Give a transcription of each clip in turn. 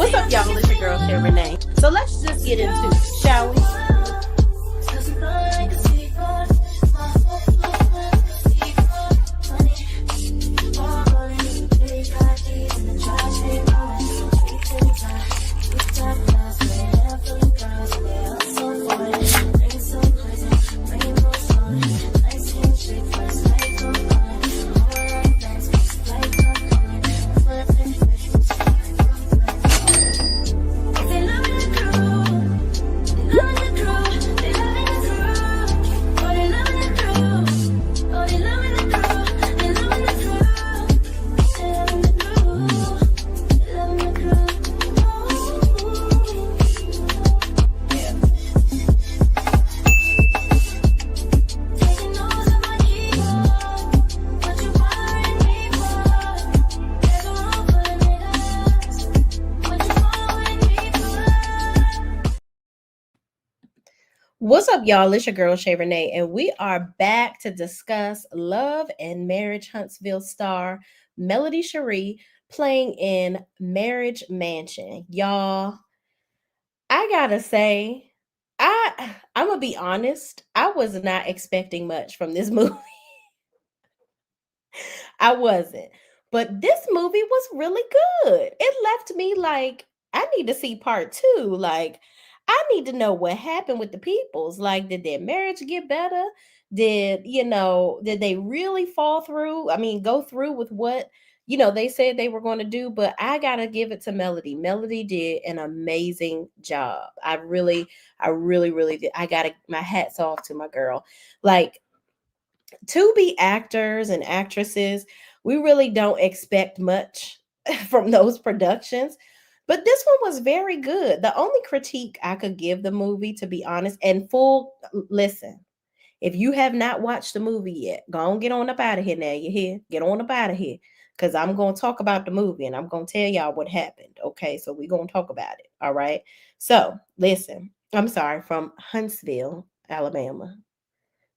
What's up, y'all? It's your girl, Shay Renee. So let's just get into it, shall we? What's up, y'all? It's your girl, Shay Renee, and we are back to discuss Love and Marriage Huntsville star Melody Cherie playing in Marriage Mansion. Y'all, I gotta say, I'm gonna be honest, I was not expecting much from this movie. I wasn't. But this movie was really good. It left me like, I need to see part two. Like, I need to know what happened with the peoples. Like, did their marriage get better? Did they really fall through? I mean, go through with what, they said they were going to do. But I got to give it to Melody. Melody did an amazing job. I really, really did. My hats off to my girl. Like, to be actors and actresses, we really don't expect much from those productions. But this one was very good. The only critique I could give the movie, to be honest, and full listen, if you have not watched the movie yet, go on, get on up out of here now. You hear? Get on up out of here. Because I'm going to talk about the movie and I'm going to tell y'all what happened. Okay, so we're going to talk about it. All right. So listen, I'm sorry, from Huntsville, Alabama.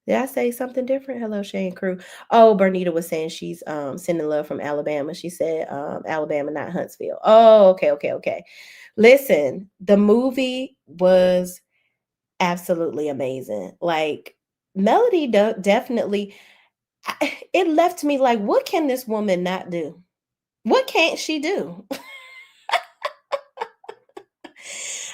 Did I say something different? Hello, Shane Crew. Oh, Bernita was saying she's sending love from Alabama. She said Alabama, not Huntsville. Oh, okay. Listen, the movie was absolutely amazing. Like Melody definitely, it left me like, what can this woman not do? What can't she do?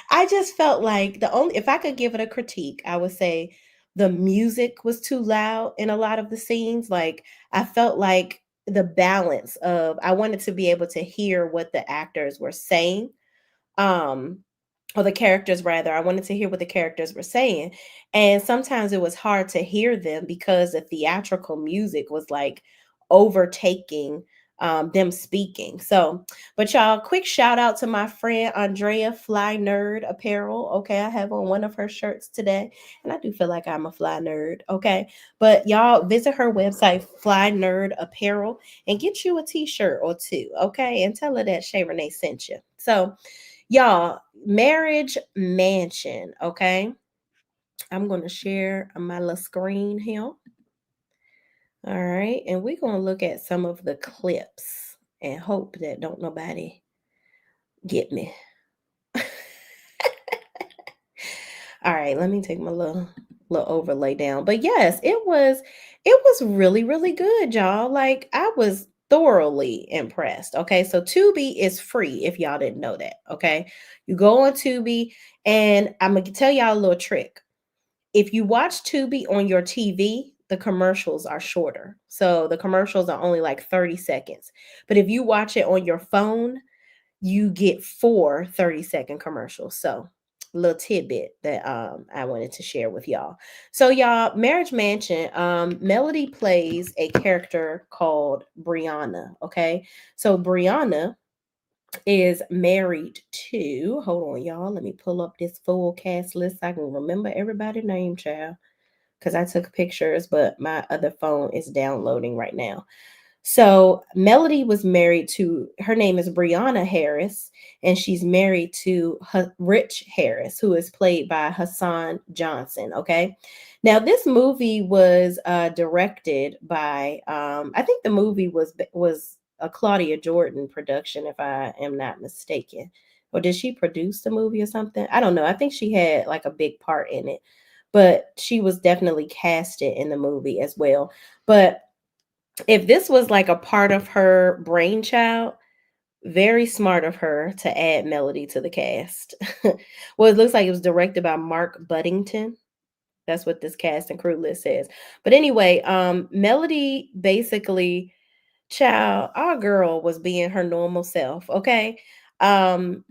I just felt like if I could give it a critique, I would say the music was too loud in a lot of the scenes. Like I felt like the balance of, I wanted to be able to hear what the actors were saying. Or the characters rather. I wanted to hear what the characters were saying. And sometimes it was hard to hear them because the theatrical music was like overtaking them speaking. So, but y'all, quick shout out to my friend Andrea, Fly Nerd Apparel. Okay, I have on one of her shirts today, and I do feel like I'm a fly nerd. Okay, but y'all visit her website, Fly Nerd Apparel, and get you a t-shirt or two. Okay, and tell her that Shay Renee sent you. So, y'all, Marriage Mansion. Okay, I'm going to share my little screen here. All right, and we're going to look at some of the clips and hope that don't nobody get me. All right, let me take my little overlay down. But yes, it was really, really good, y'all. Like I was thoroughly impressed. Okay, so Tubi is free if y'all didn't know that. Okay, you go on Tubi, and I'm gonna tell y'all a little trick. If you watch Tubi on your TV, the commercials are shorter. So the commercials are only like 30 seconds. But if you watch it on your phone, you get 4 30-second commercials. So little tidbit that I wanted to share with y'all. So y'all, Marriage Mansion, Melody plays a character called Briana. Okay. So Briana is married to, hold on, y'all. Let me pull up this full cast list so I can remember everybody's name, child. Because I took pictures, but my other phone is downloading right now. So Melody was married to, her name is Briana Harris, and she's married to Rich Harris, who is played by Hassan Johnson. Okay. Now this movie was directed by, I think the movie was a Claudia Jordan production, if I am not mistaken. or did she produce the movie or something? I don't know. I think she had like a big part in it, but she was definitely casted in the movie as well. But if this was like a part of her brainchild, very smart of her to add Melody to the cast. Well, it looks like it was directed by Mark Buddington. That's what this cast and crew list says. But anyway, Melody basically, child, our girl was being her normal self, okay? Um,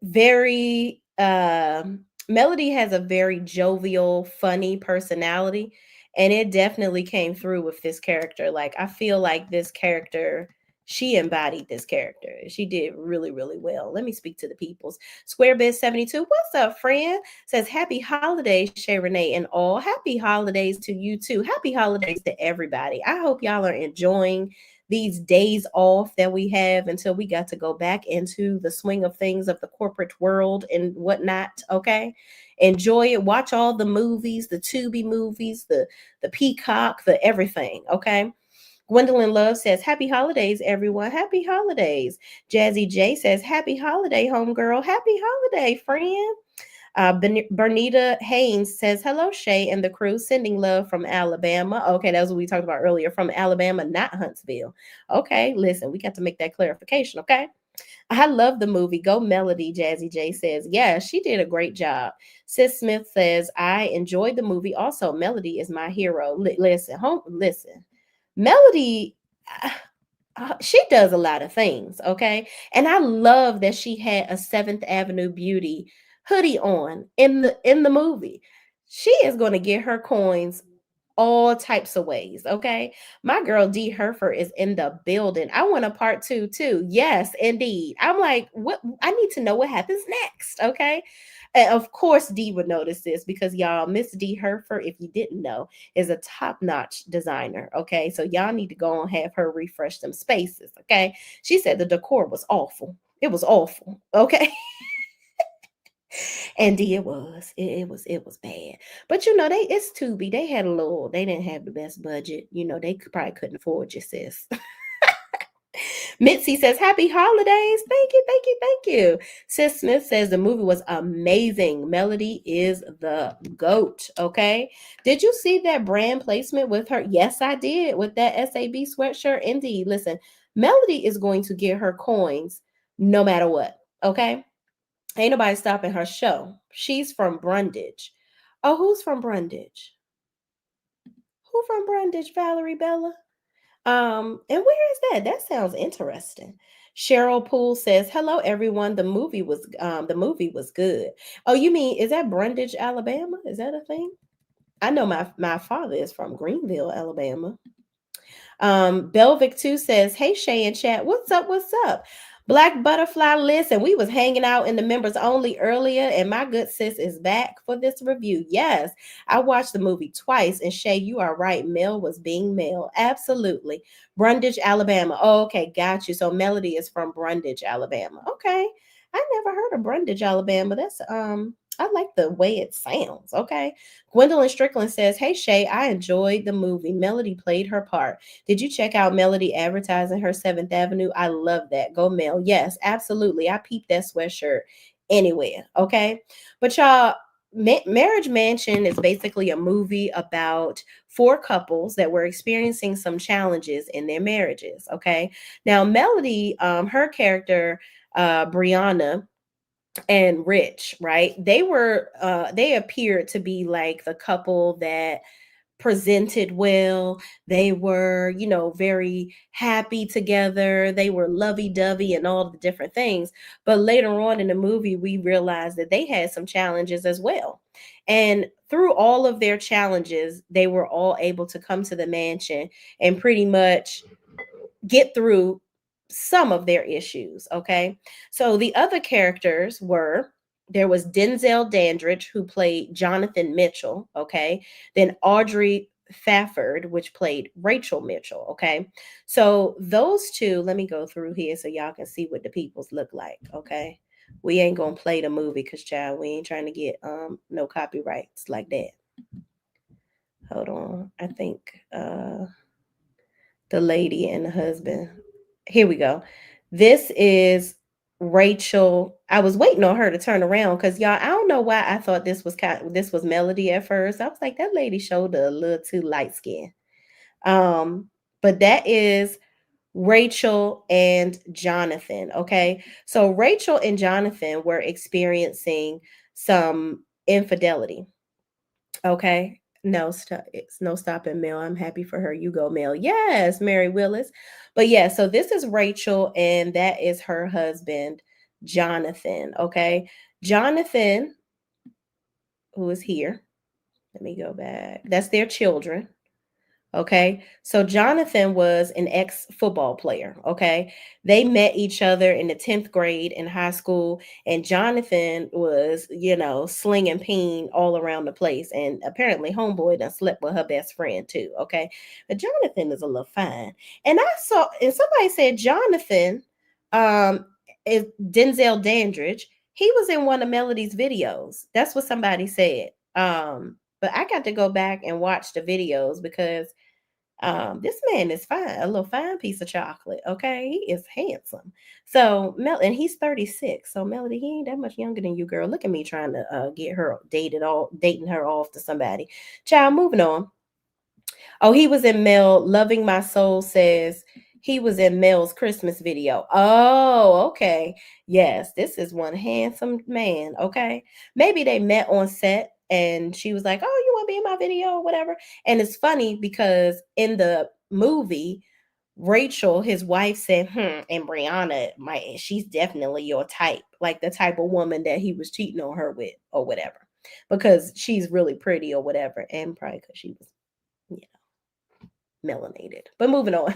very Melody has a very jovial, funny personality, and it definitely came through with this character. Like I feel like this character, she embodied this character. She did really, really well. Let me speak to the peoples. Squarebed72, what's up, friend? Says happy holidays, Shay Renee and all. Happy holidays to you too. Happy holidays to everybody. I hope y'all are enjoying these days off that we have until we got to go back into the swing of things of the corporate world and whatnot. Okay. Enjoy it. Watch all the movies, the Tubi movies, the Peacock, the everything. Okay. Gwendolyn Love says, happy holidays, everyone. Happy holidays. Jazzy J says, happy holiday, homegirl. Happy holiday, friend. Bernita Haynes says, hello, Shay and the crew, sending love from Alabama. Okay, that's what we talked about earlier, from Alabama, not Huntsville. Okay, listen, we got to make that clarification, okay? I love the movie. Go Melody, Jazzy J says. Yeah, she did a great job. Sis Smith says, I enjoyed the movie. Also, Melody is my hero. Listen. Melody, she does a lot of things, okay? And I love that she had a Seventh Avenue Beauty hoodie on in the movie. She is going to get her coins all types of ways. Okay. My girl D Herfer is in the building. I want a part two too. Yes, indeed. I'm like, what? I need to know what happens next. Okay. And of course, D would notice this because y'all, Miss D Herfer, if you didn't know, is a top notch designer. Okay. So y'all need to go and have her refresh them spaces. Okay. She said the decor was awful. It was awful. Okay. And it was bad. But it's Tubi. They had a little, they didn't have the best budget. They probably couldn't afford you, sis. Mitzi says, happy holidays. Thank you, thank you, thank you. Sis Smith says the movie was amazing. Melody is the GOAT. Okay. Did you see that brand placement with her? Yes, I did, with that SAB sweatshirt. Indeed. Listen, Melody is going to get her coins no matter what. Okay. Ain't nobody stopping her show. She's from Brundage. Oh, who's from Brundage? Who from Brundage? Valerie Bella? And where is that? That sounds interesting. Cheryl Poole says, "Hello, everyone. The movie was good." Oh, you mean is that Brundage, Alabama? Is that a thing? I know my father is from Greenville, Alabama. Belvic 2 says, hey Shay and chat, what's up? What's up? Black Butterfly, listen, we was hanging out in the members only earlier, and my good sis is back for this review. Yes, I watched the movie twice, and Shay, you are right. Mel was being Mel. Absolutely. Brundage, Alabama. Oh, okay, got you. So Melody is from Brundage, Alabama. Okay. I never heard of Brundage, Alabama. That's I like the way it sounds. Okay. Gwendolyn Strickland says, hey Shay, I enjoyed the movie. Melody played her part. Did you check out Melody advertising her Seventh Avenue? I love that. Go Mel. Yes, absolutely. I peeped that sweatshirt anywhere. Okay. But y'all, Marriage Mansion is basically a movie about four couples that were experiencing some challenges in their marriages. Okay. Now, Melody, her character, Briana and Rich, right? They appeared to be like the couple that presented well. They were, very happy together. They were lovey-dovey and all the different things. But later on in the movie, we realized that they had some challenges as well. And through all of their challenges, they were all able to come to the mansion and pretty much get through some of their issues. Okay. So the other characters were, there was Denzel Dandridge, who played Jonathan Mitchell. Okay. Then Audrey Fafford, which played Rachel Mitchell. Okay. So those two, let me go through here so y'all can see what the peoples look like. Okay. We ain't gonna play the movie because child, we ain't trying to get no copyrights like that. Hold on. I think the lady and the husband. Here we go. This is Rachel I was waiting on her to turn around because y'all, I don't know why I thought this was Melody at first. I was like, that lady showed a little too light skin. Um, but that is Rachel and Jonathan. Okay. So Rachel and Jonathan were experiencing some infidelity. Okay. No, it's no stopping Mel. I'm happy for her. You go, Mel. Yes, Mary Willis. But yeah, so this is Rachel, and that is her husband, Jonathan. Okay. Jonathan, who is here. Let me go back. That's their children. Okay. So Jonathan was an ex football player. Okay. They met each other in the 10th grade in high school. And Jonathan was, slinging peen all around the place. And apparently, Homeboy done slept with her best friend too. Okay. But Jonathan is a little fine. And somebody said Jonathan um, is Denzel Dandridge. He was in one of Melody's videos. That's what somebody said. But I got to go back and watch the videos because this man is fine, a little fine piece of chocolate. Okay, he is handsome. So and he's 36. So Melody, he ain't that much younger than you, girl. Look at me trying to get her dating her off to somebody. Child, moving on. Oh, he was in Mel. Loving My Soul says he was in Mel's Christmas video. Oh, okay. Yes, this is one handsome man. Okay. Maybe they met on set and she was like, oh, you want to be in my video or whatever. And it's funny because in the movie, Rachel, his wife, said, and Briana, she's definitely your type, like the type of woman that he was cheating on her with or whatever, because she's really pretty or whatever. And probably because she was, melanated. But moving on.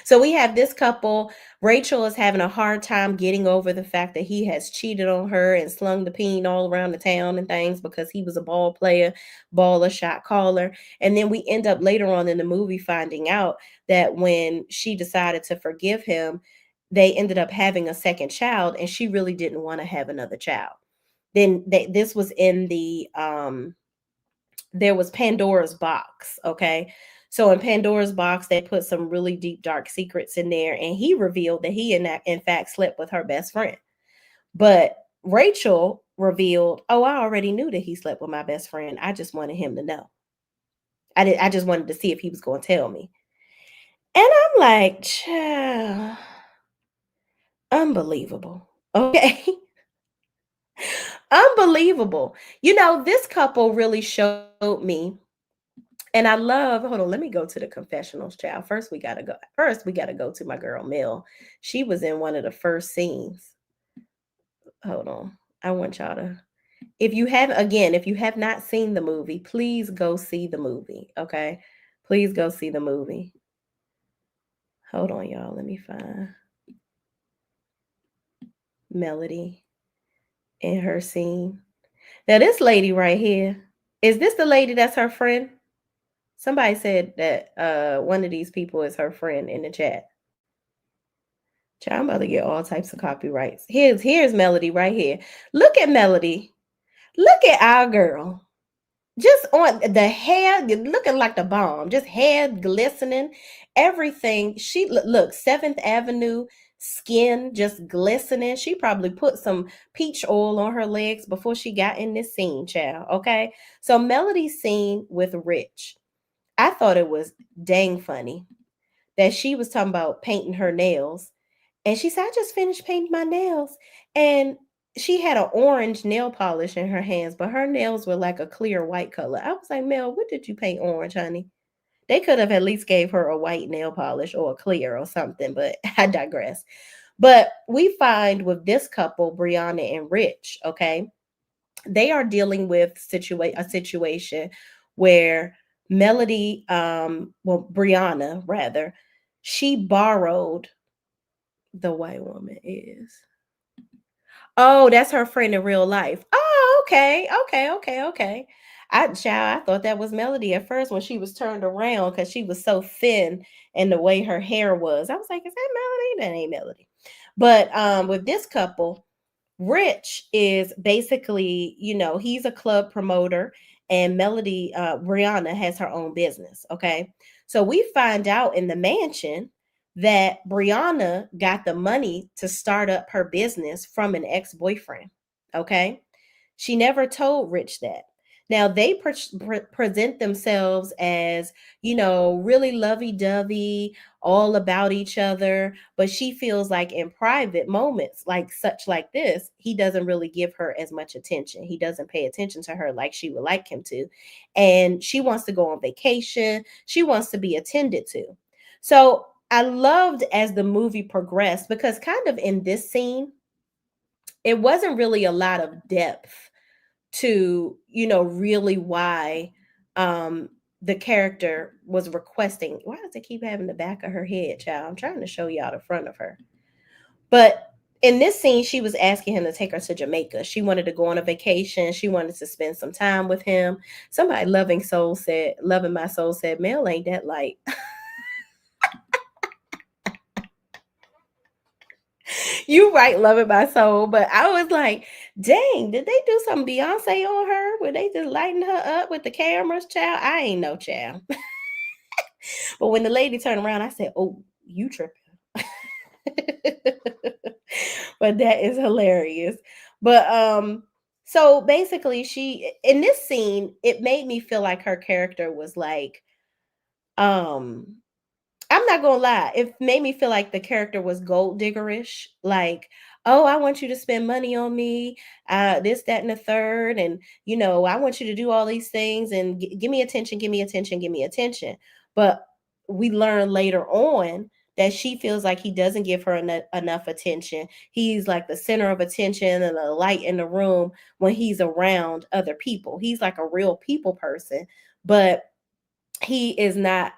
So we have this couple. Rachel is having a hard time getting over the fact that he has cheated on her and slung the peen all around the town and things because he was a ball player, baller, shot caller. And then we end up later on in the movie finding out that when she decided to forgive him, they ended up having a second child, and she really didn't want to have another child. Then this was in the there was Pandora's box. Okay. So in Pandora's box, they put some really deep, dark secrets in there. And he revealed that he, in fact, slept with her best friend. But Rachel revealed, oh, I already knew that he slept with my best friend. I just wanted him to know. I just wanted to see if he was going to tell me. And I'm like, child, unbelievable. Okay. Unbelievable. This couple really showed me. And I love, hold on, let me go to the confessionals, child. First, we gotta go to my girl Mel. She was in one of the first scenes. Hold on. I want y'all to, if you have not seen the movie, please go see the movie. Okay. Please go see the movie. Hold on, y'all. Let me find Melody in her scene. Now, this lady right here, is this the lady that's her friend? Somebody said that one of these people is her friend in the chat. Child, I'm about to get all types of copyrights. Here's Melody right here. Look at Melody. Look at our girl. Just on the hair, looking like the bomb. Just hair glistening, everything. She look 7th Avenue skin just glistening. She probably put some peach oil on her legs before she got in this scene, child. Okay, so Melody's scene with Rich, I thought it was dang funny that she was talking about painting her nails. And she said, I just finished painting my nails. And she had an orange nail polish in her hands, but her nails were like a clear white color. I was like, Mel, what did you paint orange, honey? They could have at least gave her a white nail polish or a clear or something, but I digress. But we find with this couple, Briana and Rich, okay, they are dealing with a situation where Melody, Briana rather, she borrowed, the white woman is. Oh, that's her friend in real life. Oh, okay. Okay. Okay. Okay. I thought that was Melody at first when she was turned around because she was so thin and the way her hair was. I was like, is that Melody? That ain't Melody. But with this couple, Rich is basically, he's a club promoter, and Melody, Brianna has her own business. Okay. So we find out in the mansion that Brianna got the money to start up her business from an ex-boyfriend. Okay. She never told Rich that. Now they present themselves as, really lovey dovey, all about each other. But she feels like in private moments, like this, he doesn't really give her as much attention. He doesn't pay attention to her like she would like him to. And she wants to go on vacation. She wants to be attended to. So I loved as the movie progressed because kind of in this scene, it wasn't really a lot of depth to, really why um the character was requesting. Why does it keep having the back of her head, child? I'm trying to show y'all the front of her. But in this scene, she was asking him to take her to Jamaica. She wanted to go on a vacation. She wanted to spend some time with him. Somebody loving my soul said, Mel ain't that light. You right, loving my soul. But I was like, dang, did they do some Beyonce on her? Were they just lighting her up with the cameras, child? I ain't no child. But when the lady turned around, I said, oh, you tripping. But that is hilarious. But so basically she in this scene, it made me feel like her character was like, um I'm not gonna lie. It made me feel like the character was gold diggerish. Like, oh, I want you to spend money on me, this, that, and the third, and I want you to do all these things and give me attention, give me attention, give me attention. But we learn later on that she feels like he doesn't give her enough attention. He's like the center of attention and the light in the room when he's around other people. He's like a real people person, but he is not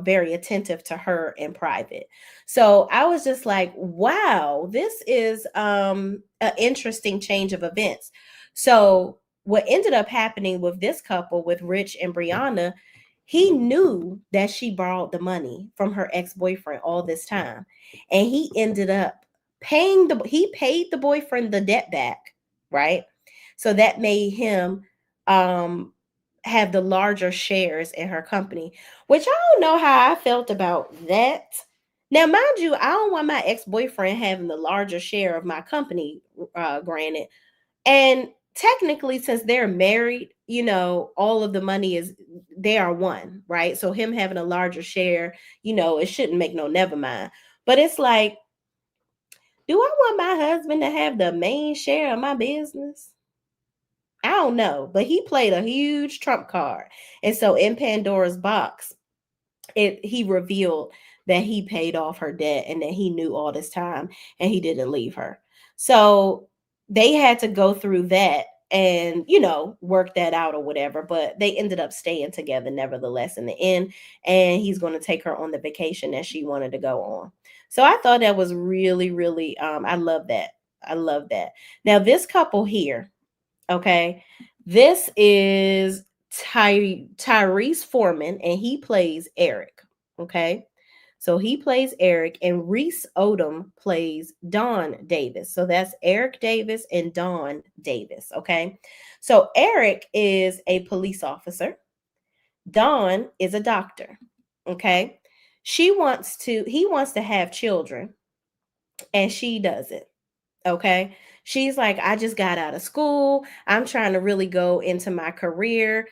very attentive to her in private. So I was just like, wow, this is an interesting change of events. So what ended up happening with this couple, with Rich and Brianna, he knew that she borrowed the money from her ex-boyfriend all this time. And he ended up he paid the boyfriend the debt back, right? So that made him um have the larger shares in her company, which I don't know how I felt about that. Now, mind you, I don't want my ex boyfriend having the larger share of my company, granted. And technically, since they're married, all of the money is, they are one, right? So, him having a larger share, it shouldn't make no never mind. But it's like, do I want my husband to have the main share of my business? I don't know, but he played a huge trump card. And so in Pandora's box, he revealed that he paid off her debt and that he knew all this time and he didn't leave her. So they had to go through that and, work that out or whatever, but they ended up staying together nevertheless in the end, and he's going to take her on the vacation that she wanted to go on. So I thought that was really, really I love that. I love that. Now this couple here, okay. This is Tyrese Foreman, and he plays Eric. Okay. So he plays Eric, and Reese Odom plays Don Davis. So that's Eric Davis and Don Davis. Okay. So Eric is a police officer, Don is a doctor. Okay. He wants to have children, and she doesn't. Okay. She's like, I just got out of school. I'm trying to really go into my career.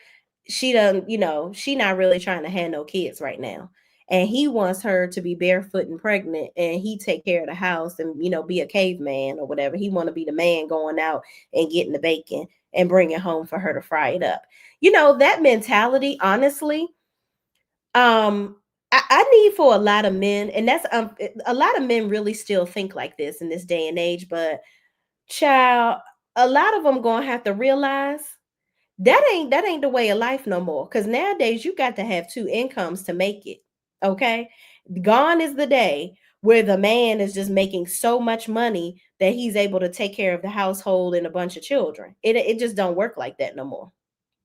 She doesn't, she not really trying to have no kids right now. And he wants her to be barefoot and pregnant, and he take care of the house and, be a caveman or whatever. He want to be the man going out and getting the bacon and bring it home for her to fry it up. That mentality, honestly, I need for a lot of men, and that's a lot of men really still think like this in this day and age, but child, a lot of them gonna have to realize that ain't the way of life no more. Because nowadays you got to have two incomes to make it. Okay, gone is the day where the man is just making so much money that he's able to take care of the household and a bunch of children. It just don't work like that no more.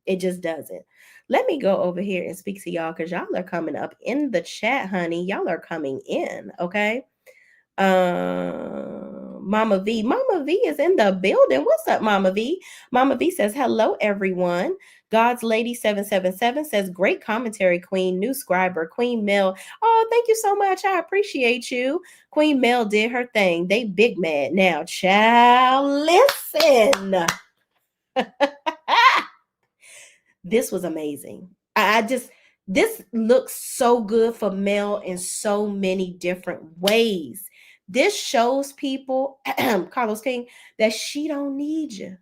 It just doesn't. Let me go over here and speak to y'all because y'all are coming up in the chat, honey. Y'all are coming in, okay? Mama V. Mama V is in the building. What's up, Mama V? Mama V says, hello, everyone. God's Lady 777 says, great commentary, Queen. New scriber, Queen Mel. Oh, thank you so much. I appreciate you. Queen Mel did her thing. They big mad now. Child, listen. This was amazing. I just, this looks so good for Mel in so many different ways. This shows people, Carlos King, that she don't need you.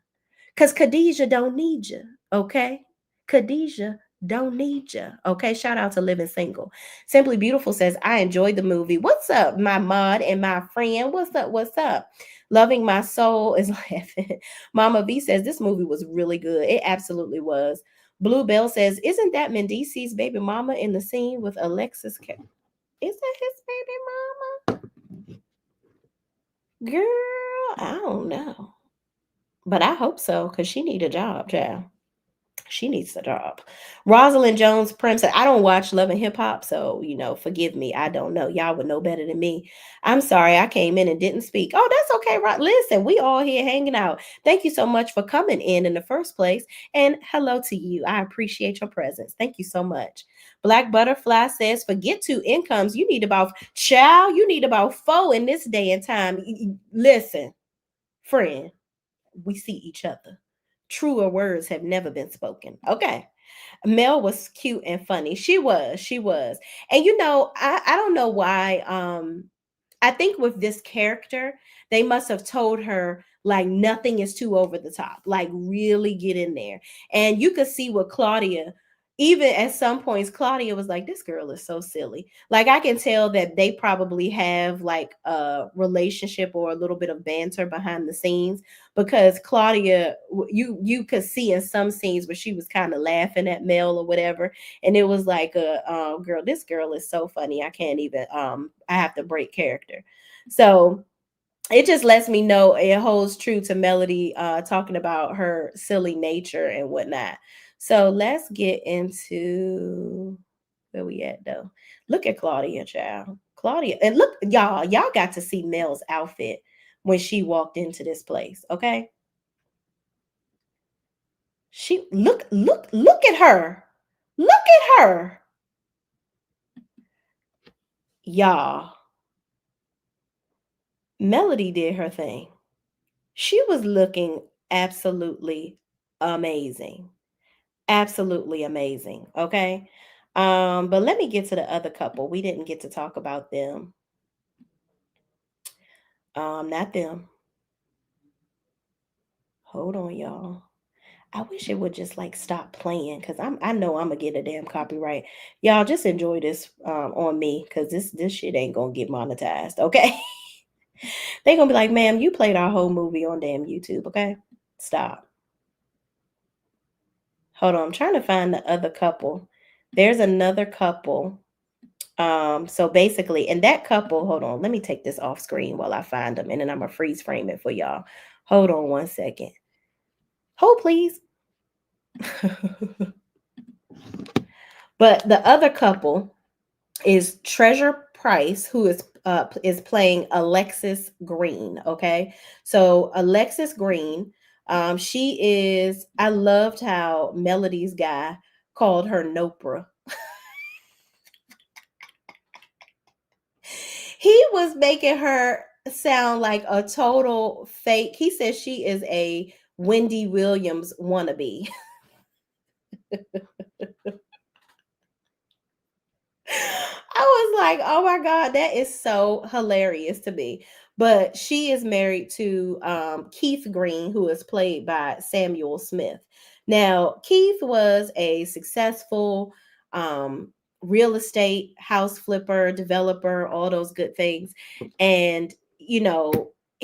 Because Khadijah don't need you. Okay? Khadijah don't need you. Okay? Shout out to Living Single. Simply Beautiful says, I enjoyed the movie. What's up, my mod and my friend? What's up? What's up? Loving My Soul is laughing. Mama V says, this movie was really good. It absolutely was. Blue Bell says, isn't that Mendici's baby mama in the scene with Alexis? Is that his baby mama? Girl, I don't know. But I hope so, because she need a job, child. She needs a job. Rosalind Jones Prim said, I don't watch Love and Hip Hop, so, forgive me. I don't know. Y'all would know better than me. I'm sorry I came in and didn't speak. Oh, that's okay. Right. Listen, we all here hanging out. Thank you so much for coming in the first place. And hello to you. I appreciate your presence. Thank you so much. Black Butterfly says, forget two incomes. You need about four in this day and time. Listen, friend, we see each other. Truer words have never been spoken. Okay. Mel was cute and funny. She was. And I don't know why. I think with this character, they must have told her like nothing is too over the top. Like really get in there. And you could see what Claudia, even at some points, Claudia was like, this girl is so silly. Like I can tell that they probably have like a relationship or a little bit of banter behind the scenes, because Claudia, you could see in some scenes where she was kind of laughing at Mel or whatever, and it was like girl, this girl is so funny. I can't even I have to break character. So it just lets me know it holds true to Melody talking about her silly nature and whatnot. So let's get into where we at though. Look at Claudia, child. Claudia, and look, y'all got to see Mel's outfit when she walked into this place. Okay. She look at her. Look at her. Y'all. Melody did her thing. She was looking absolutely amazing. Absolutely amazing. Okay. But let me get to the other couple. We didn't get to talk about them. Not them. Hold on, y'all. I wish it would just like stop playing, because I know I'm gonna get a damn copyright. Y'all just enjoy this on me, because this shit ain't gonna get monetized. Okay. They gonna be like, ma'am, you played our whole movie on damn YouTube. Okay. Stop. Hold on. I'm trying to find the other couple. There's another couple. So basically, and that couple, hold on, let me take this off screen while I find them, and then I'm gonna freeze frame it for y'all. Hold on one second. Hold, please. But the other couple is Treasure Price, who is playing Alexis Green. Okay, so Alexis Green, she is. I loved how Melody's guy called her Nopra. He was making her sound like a total fake. He says she is a Wendy Williams wannabe. I was like, oh my God, that is so hilarious to me. But she is married to Keith Green, who is played by Samuel Smith. Now, Keith was a successful um, real estate house flipper, developer, all those good things. And,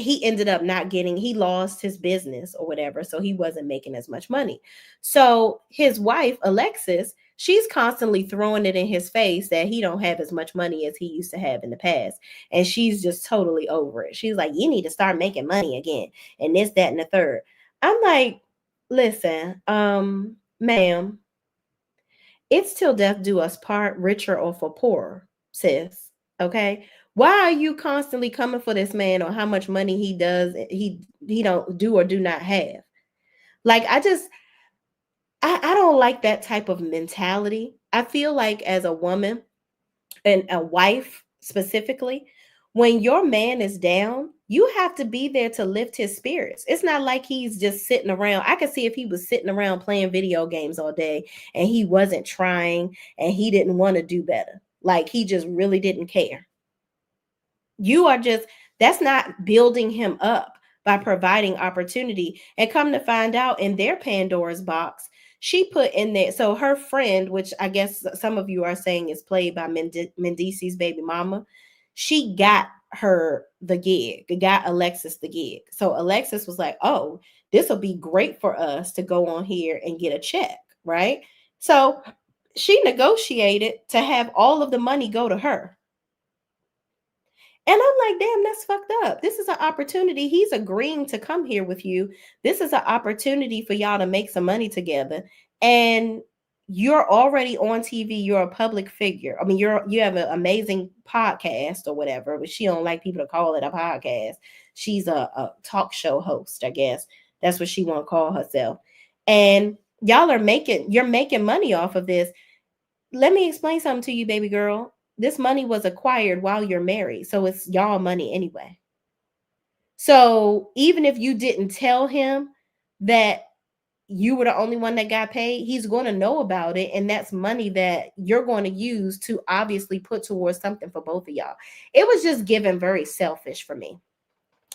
he ended up not getting, he lost his business or whatever. So he wasn't making as much money. So his wife, Alexis, she's constantly throwing it in his face that he don't have as much money as he used to have in the past, and she's just totally over it. She's like, you need to start making money again, and this, that, and the third. I'm like, listen, ma'am, it's till death do us part, richer or for poorer, sis. Okay, Why are you constantly coming for this man on how much money he don't do or do not have? Like I don't like that type of mentality. I feel like as a woman and a wife specifically, when your man is down, you have to be there to lift his spirits. It's not like he's just sitting around. I could see if he was sitting around playing video games all day and he wasn't trying and he didn't want to do better. Like he just really didn't care. You are just, that's not building him up by providing opportunity. And come to find out, in their Pandora's box, she put in there, so her friend, which I guess some of you are saying is played by Mendici's baby mama, she got her the gig, got Alexis the gig. So Alexis was like, oh, this will be great for us to go on here and get a check, right? So she negotiated to have all of the money go to her. And I'm like, damn, that's fucked up. This is an opportunity. He's agreeing to come here with you. This is an opportunity for y'all to make some money together. And you're already on TV. You're a public figure. I mean, you have an amazing podcast or whatever, but she don't like people to call it a podcast. She's a talk show host, I guess. That's what she want to call herself. And you're making money off of this. Let me explain something to you, baby girl. This money was acquired while you're married, so it's y'all money anyway. So even if you didn't tell him that you were the only one that got paid, he's going to know about it, and that's money that you're going to use to obviously put towards something for both of y'all. It was just given very selfish for me.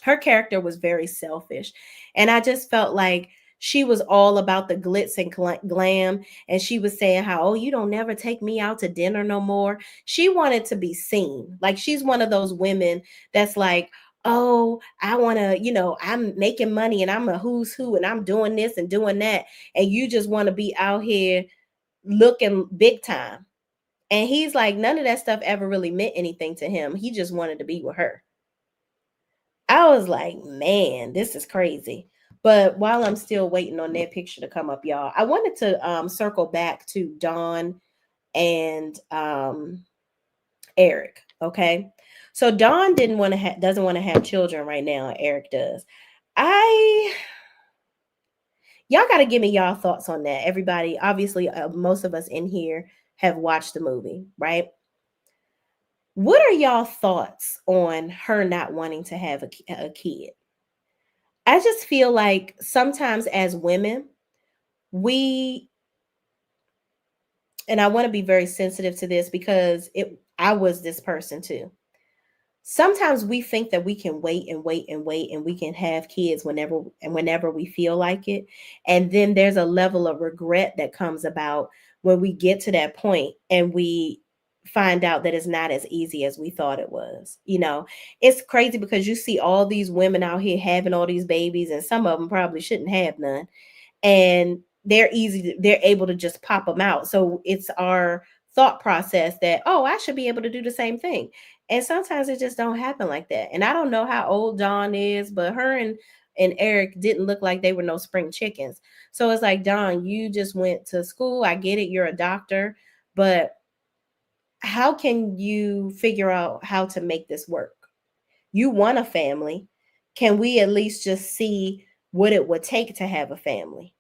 Her character was very selfish, and I just felt like she was all about the glitz and glam, and she was saying how, oh, you don't never take me out to dinner no more. She wanted to be seen. Like she's one of those women that's like, oh, I want to, I'm making money and I'm a who's who and I'm doing this and doing that, and you just want to be out here looking big time. And he's like, none of that stuff ever really meant anything to him. He just wanted to be with her. I was like, man, this is crazy. But while I'm still waiting on that picture to come up, y'all, I wanted to circle back to Dawn and Eric. Okay, so Dawn doesn't want to have children right now. Eric does. I Y'all got to give me y'all thoughts on that. Everybody, obviously, most of us in here have watched the movie, right? What are y'all thoughts on her not wanting to have a kid? I just feel like sometimes as women, we, and I want to be very sensitive to this because I was this person too. Sometimes we think that we can wait and wait and wait and we can have kids whenever we feel like it. And then there's a level of regret that comes about when we get to that point and we find out that it's not as easy as we thought it was. It's crazy because you see all these women out here having all these babies, and some of them probably shouldn't have none. And they're able to just pop them out. So it's our thought process that, oh, I should be able to do the same thing. And sometimes it just don't happen like that. And I don't know how old Dawn is, but her and Eric didn't look like they were no spring chickens. So it's like, Dawn, you just went to school. I get it. You're a doctor, but how can you figure out how to make this work? You want a family. Can we at least just see what it would take to have a family?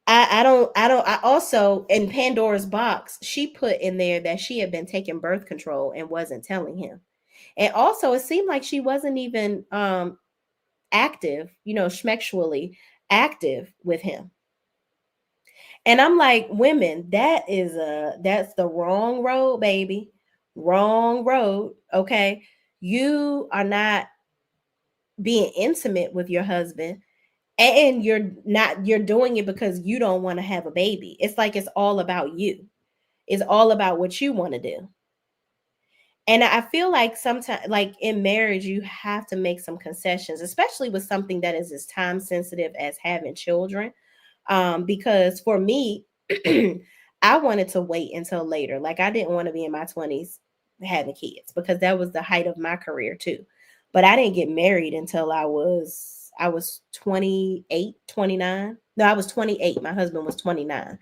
I also, in Pandora's box, she put in there that she had been taking birth control and wasn't telling him. And also it seemed like she wasn't even active, schmexually active with him. And I'm like, women, that's the wrong road, baby. Wrong road. Okay. You are not being intimate with your husband, and you're doing it because you don't want to have a baby. It's like it's all about you. It's all about what you want to do. And I feel like sometimes, like in marriage, you have to make some concessions, especially with something that is as time sensitive as having children. Because for me, I wanted to wait until later. Like I didn't want to be in my 20s having kids because that was the height of my career too. But I didn't get married until I was 28, 29. No, I was 28. My husband was 29.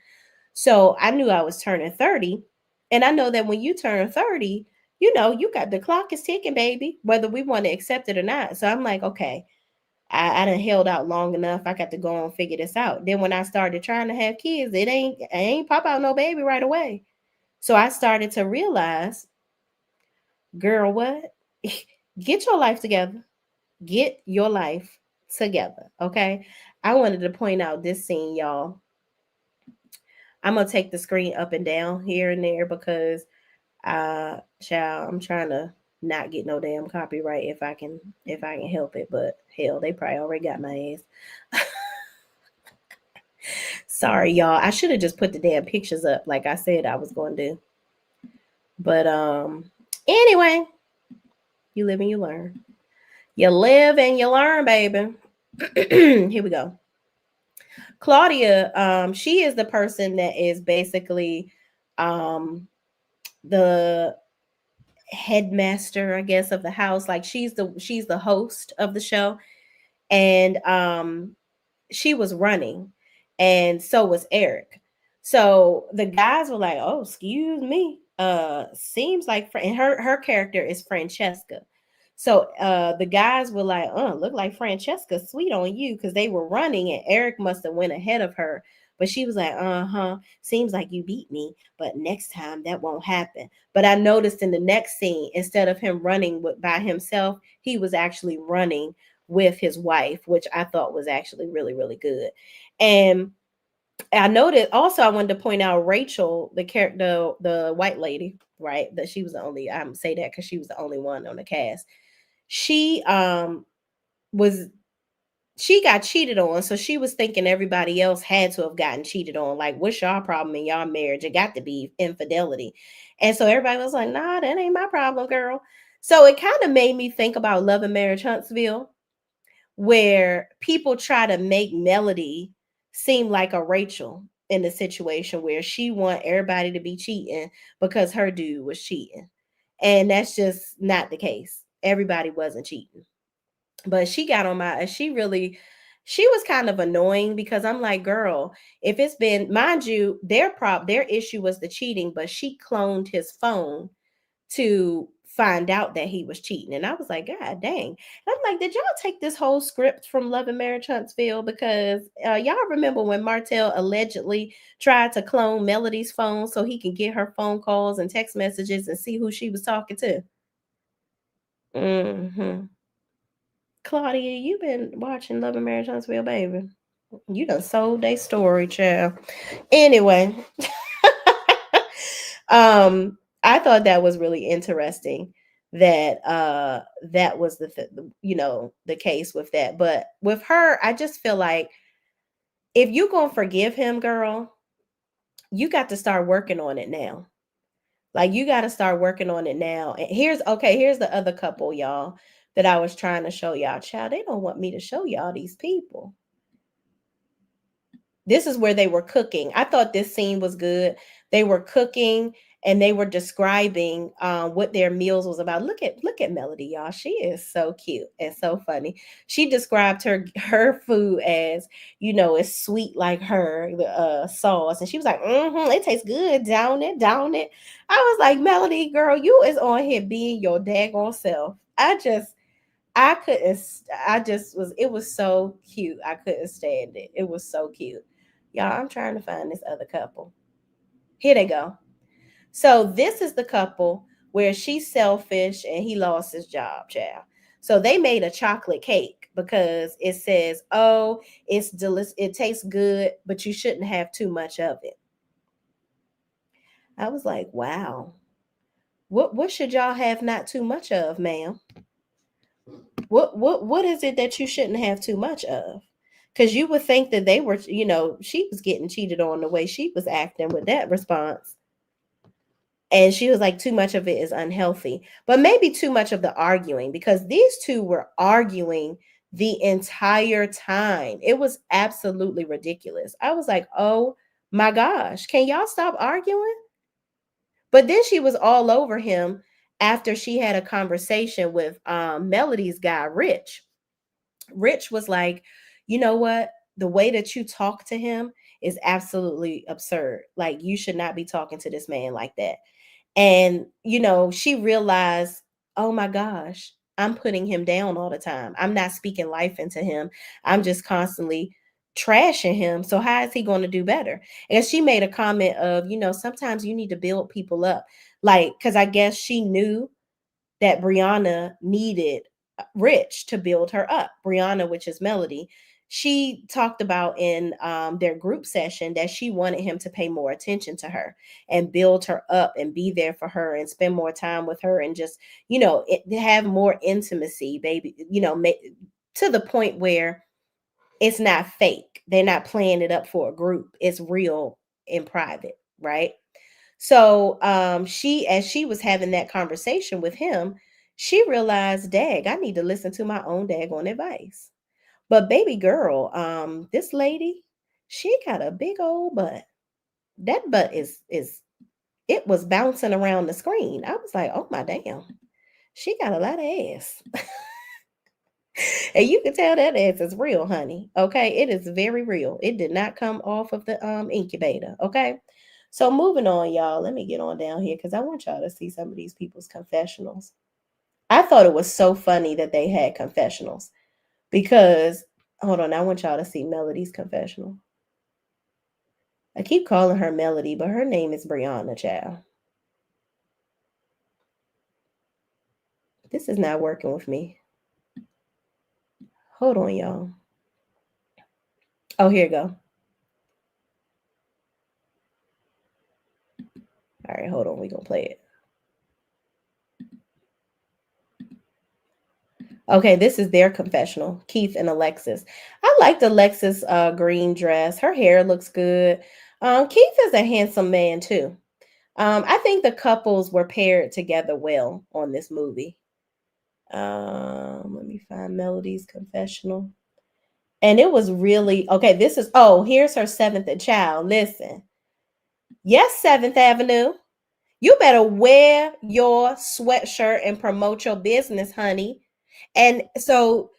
So I knew I was turning 30. And I know that when you turn 30, you got the clock is ticking, baby, whether we want to accept it or not. So I'm like, okay, I done held out long enough. I got to go and figure this out. Then when I started trying to have kids, I ain't pop out no baby right away. So I started to realize, girl, what? Get your life together. Get your life together. Okay. I wanted to point out this scene, y'all. I'm gonna take the screen up and down here and there because child, I'm trying to not get no damn copyright if I can help it, but hell, they probably already got my ass. Sorry, y'all. I should have just put the damn pictures up like I said I was going to do. But anyway, you live and you learn. You live and you learn, baby. Here we go. Claudia, she is the person that is basically um the headmaster, I guess, of the house. Like she's the host of the show. And she was running, and so was Eric. So the guys were like, "Oh, excuse me. Seems like and her character is Francesca." So the guys were like, look like Francesca sweet on you," because they were running and Eric must have went ahead of her. But she was like, seems like you beat me, but next time that won't happen. But I noticed in the next scene, instead of him running by himself, he was actually running with his wife, which I thought was actually really, really good. And I noticed also, I wanted to point out Rachel, the character, the white lady, right? That she was the only, I'm say that because she was the only one on the cast. She was she got cheated on, so she was thinking everybody else had to have gotten cheated on. Like, what's y'all problem in y'all marriage? It got to be infidelity. And so everybody was like, nah, that ain't my problem, girl. So it kind of made me think about Love and Marriage Huntsville, where people try to make Melody seem like a Rachel in the situation where she want everybody to be cheating because her dude was cheating. And that's just not the case. Everybody wasn't cheating. But she got on my she was kind of annoying because I'm like, girl, if it's been, mind you, their issue was the cheating, but she cloned his phone to find out that he was cheating. And I was like, God dang. And I'm like, did y'all take this whole script from Love and Marriage Huntsville? Because y'all remember when Martell allegedly tried to clone Melody's phone so he can get her phone calls and text messages and see who she was talking to? Mm-hmm. Claudia, you been watching Love and Marriage Huntsville, baby. You done sold their story, child. Anyway, I thought that was really interesting that that was the case with that. But with her, I just feel like if you gonna forgive him, girl, you got to start working on it now. Like, you got to start working on it now. And here's the other couple, y'all, that I was trying to show y'all. Child, they don't want me to show y'all these people. This is where they were cooking. I thought this scene was good. They were cooking and they were describing what their meals was about. Look at Melody, y'all. She is so cute and so funny. She described her food as, it's sweet like her the sauce, and she was like, it tastes good, down it, down it. I was like, Melody, girl, you is on here being your daggone self. I couldn't. I just was. It was so cute. I couldn't stand it. It was so cute, y'all. I'm trying to find this other couple. Here they go. So this is the couple where she's selfish and he lost his job, child. So they made a chocolate cake because it says, "Oh, it's delicious. It tastes good, but you shouldn't have too much of it." I was like, "Wow, what should y'all have not too much of, ma'am? What is it that you shouldn't have too much of?" Because you would think that they were, she was getting cheated on the way she was acting with that response. And she was like, too much of it is unhealthy, but maybe too much of the arguing, because these two were arguing the entire time. It was absolutely ridiculous. I was like, oh my gosh, can y'all stop arguing? But then she was all over him after she had a conversation with Melody's guy, Rich. Rich was like, you know what? The way that you talk to him is absolutely absurd. Like, you should not be talking to this man like that. And, she realized, oh my gosh, I'm putting him down all the time. I'm not speaking life into him. I'm just constantly trashing him. So how is he going to do better? And she made a comment of, sometimes you need to build people up. Like, because I guess she knew that Briana needed Rich to build her up. Briana, which is Melody, she talked about in their group session that she wanted him to pay more attention to her and build her up and be there for her and spend more time with her and just, have more intimacy, baby, to the point where it's not fake. They're not playing it up for a group. It's real in private, right? So she, as she was having that conversation with him, she realized, dag, I need to listen to my own daggone advice. But baby girl, this lady, she got a big old butt. That butt is it was bouncing around the screen. I was like, oh my damn, she got a lot of ass. And you can tell that ass is real, honey. Okay, it is very real. It did not come off of the incubator. Okay, so moving on, y'all. Let me get on down here because I want y'all to see some of these people's confessionals. I thought it was so funny that they had confessionals because hold on, I want y'all to see Melody's confessional. I keep calling her Melody, but her name is Briana, child. This is not working with me. Hold on, y'all. Oh, here you go. All right, hold on. We're going to play it. Okay, this is their confessional, Keith and Alexis. I liked Alexis' green dress. Her hair looks good. Keith is a handsome man, too. I think the couples were paired together well on this movie. Let me find Melody's confessional. And it was really okay. This is here's her seventh child. Listen, yes, Seventh Avenue. You better wear your sweatshirt and promote your business, honey. And so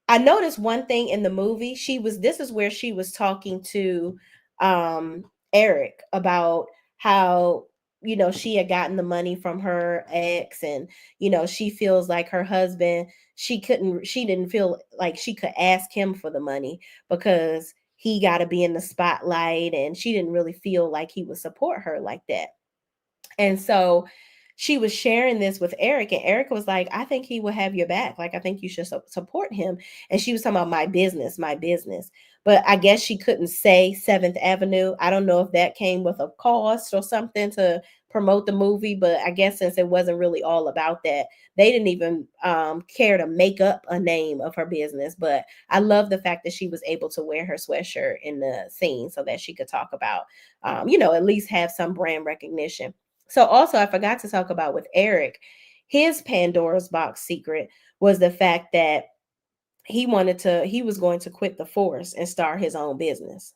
I noticed one thing in the movie. This is where she was talking to Eric about how, she had gotten the money from her ex, and, she feels like her husband, she didn't feel like she could ask him for the money because he got to be in the spotlight, and she didn't really feel like he would support her like that. And so she was sharing this with Eric, and Eric was like, I think he will have your back. Like, I think you should support him. And she was talking about my business, my business. But I guess she couldn't say Seventh Avenue. I don't know if that came with a cost or something to promote the movie, but I guess since it wasn't really all about that, they didn't even care to make up a name of her business. But I love the fact that she was able to wear her sweatshirt in the scene so that she could talk about, at least have some brand recognition. So also, I forgot to talk about with Eric, his Pandora's box secret was the fact that he was going to quit the force and start his own business.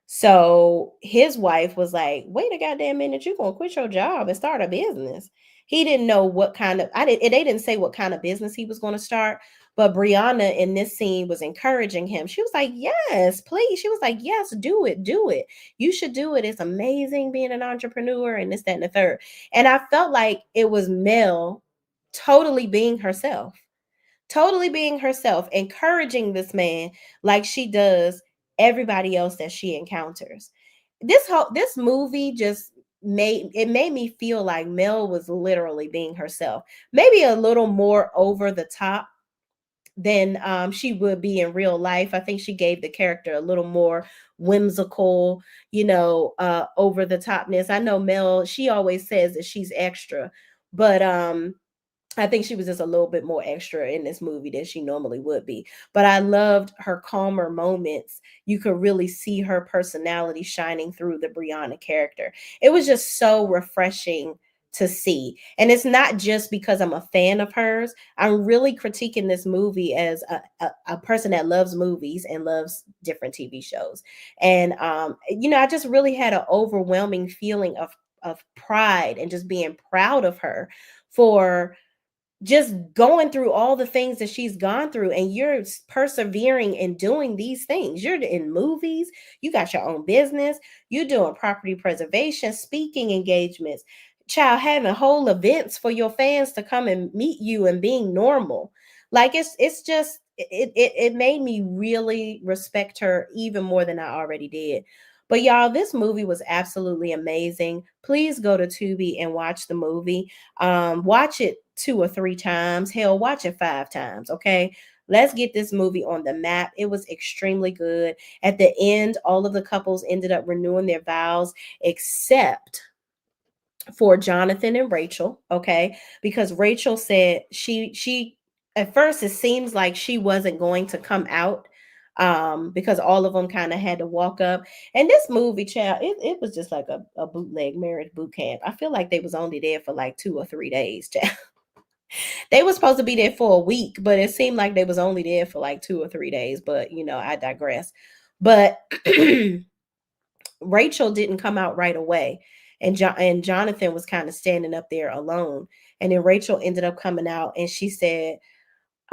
So his wife was like, wait a goddamn minute, you're gonna quit your job and start a business. He didn't know what kind of they didn't say what kind of business he was going to start, but Briana in this scene was encouraging him. She was like, yes, please. She was like, yes, do it, do it. You should do it. It's amazing being an entrepreneur and this, that, and the third. And I felt like it was Mel totally being herself, encouraging this man like she does everybody else that she encounters. This movie just made me feel like Mel was literally being herself, maybe a little more over the top than she would be in real life. I think she gave the character a little more whimsical, over the topness. I know Mel, she always says that she's extra, but I think she was just a little bit more extra in this movie than she normally would be. But I loved her calmer moments. You could really see her personality shining through the Brianna character. It was just so refreshing to see. And it's not just because I'm a fan of hers. I'm really critiquing this movie as a person that loves movies and loves different TV shows. And, I just really had an overwhelming feeling of pride and just being proud of her for just going through all the things that she's gone through, and you're persevering in doing these things. You're in movies, you got your own business, you're doing property preservation, speaking engagements, child, having whole events for your fans to come and meet you and being normal. Like it's just it made me really respect her even more than I already did. But y'all, this movie was absolutely amazing. Please go to Tubi and watch the movie. Watch it 2 or 3 times. Hell, watch it 5 times. Okay. Let's get this movie on the map. It was extremely good. At the end, all of the couples ended up renewing their vows, except for Jonathan and Rachel, okay? Because Rachel said she at first it seems like she wasn't going to come out, because all of them kind of had to walk up. And this movie, child, it was just like a bootleg marriage boot camp. I feel like they was only there for like 2 or 3 days, child. They was supposed to be there for a week, but it seemed like they was only there for like 2 or 3 days. But I digress. But Rachel didn't come out right away, and Jonathan was kind of standing up there alone. And then Rachel ended up coming out, and she said,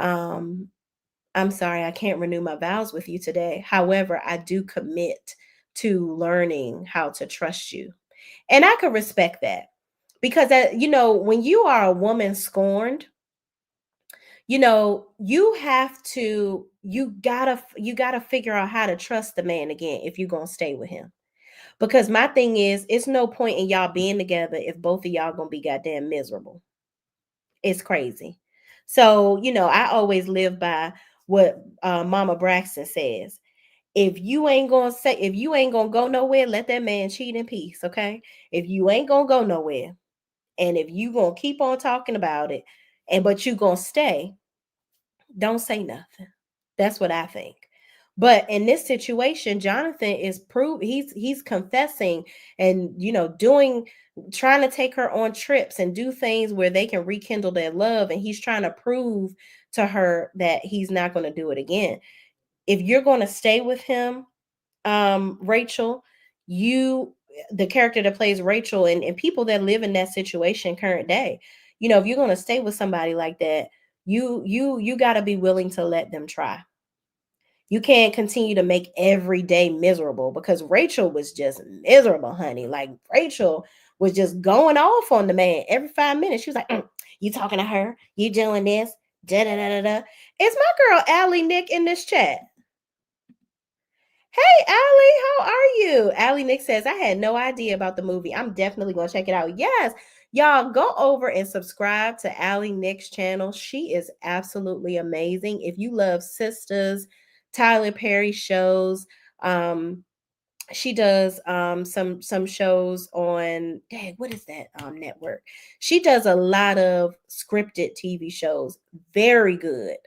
um, "I'm sorry, I can't renew my vows with you today. However, I do commit to learning how to trust you." And I could respect that, because when you are a woman scorned, you gotta figure out how to trust the man again if you're gonna stay with him. Because my thing is, it's no point in y'all being together if both of y'all gonna be goddamn miserable. It's crazy. So, I always live by what Mama Braxton says. If you ain't gonna go nowhere, let that man cheat in peace, okay? If you ain't gonna go nowhere, and if you gonna keep on talking about it, but you gonna stay, don't say nothing. That's what I think. But in this situation, Jonathan is he's confessing, and doing trying to take her on trips and do things where they can rekindle their love, and he's trying to prove to her that he's not going to do it again. If you're going to stay with him, Rachel, you the character that plays Rachel, and people that live in that situation current day, if you're going to stay with somebody like that, you got to be willing to let them try. You can't continue to make every day miserable, because Rachel was just miserable, honey. Like, Rachel was just going off on the man every 5 minutes. She was like, "You talking to her? You doing this? Da da da da da." It's my girl Allie Nick in this chat. Hey, Allie, how are you? Allie Nick says, "I had no idea about the movie. I'm definitely going to check it out." Yes, y'all go over and subscribe to Allie Nick's channel. She is absolutely amazing. If you love sisters, Tyler Perry shows, um, she does some shows on, dang, what is that network? She does a lot of scripted TV shows. Very good.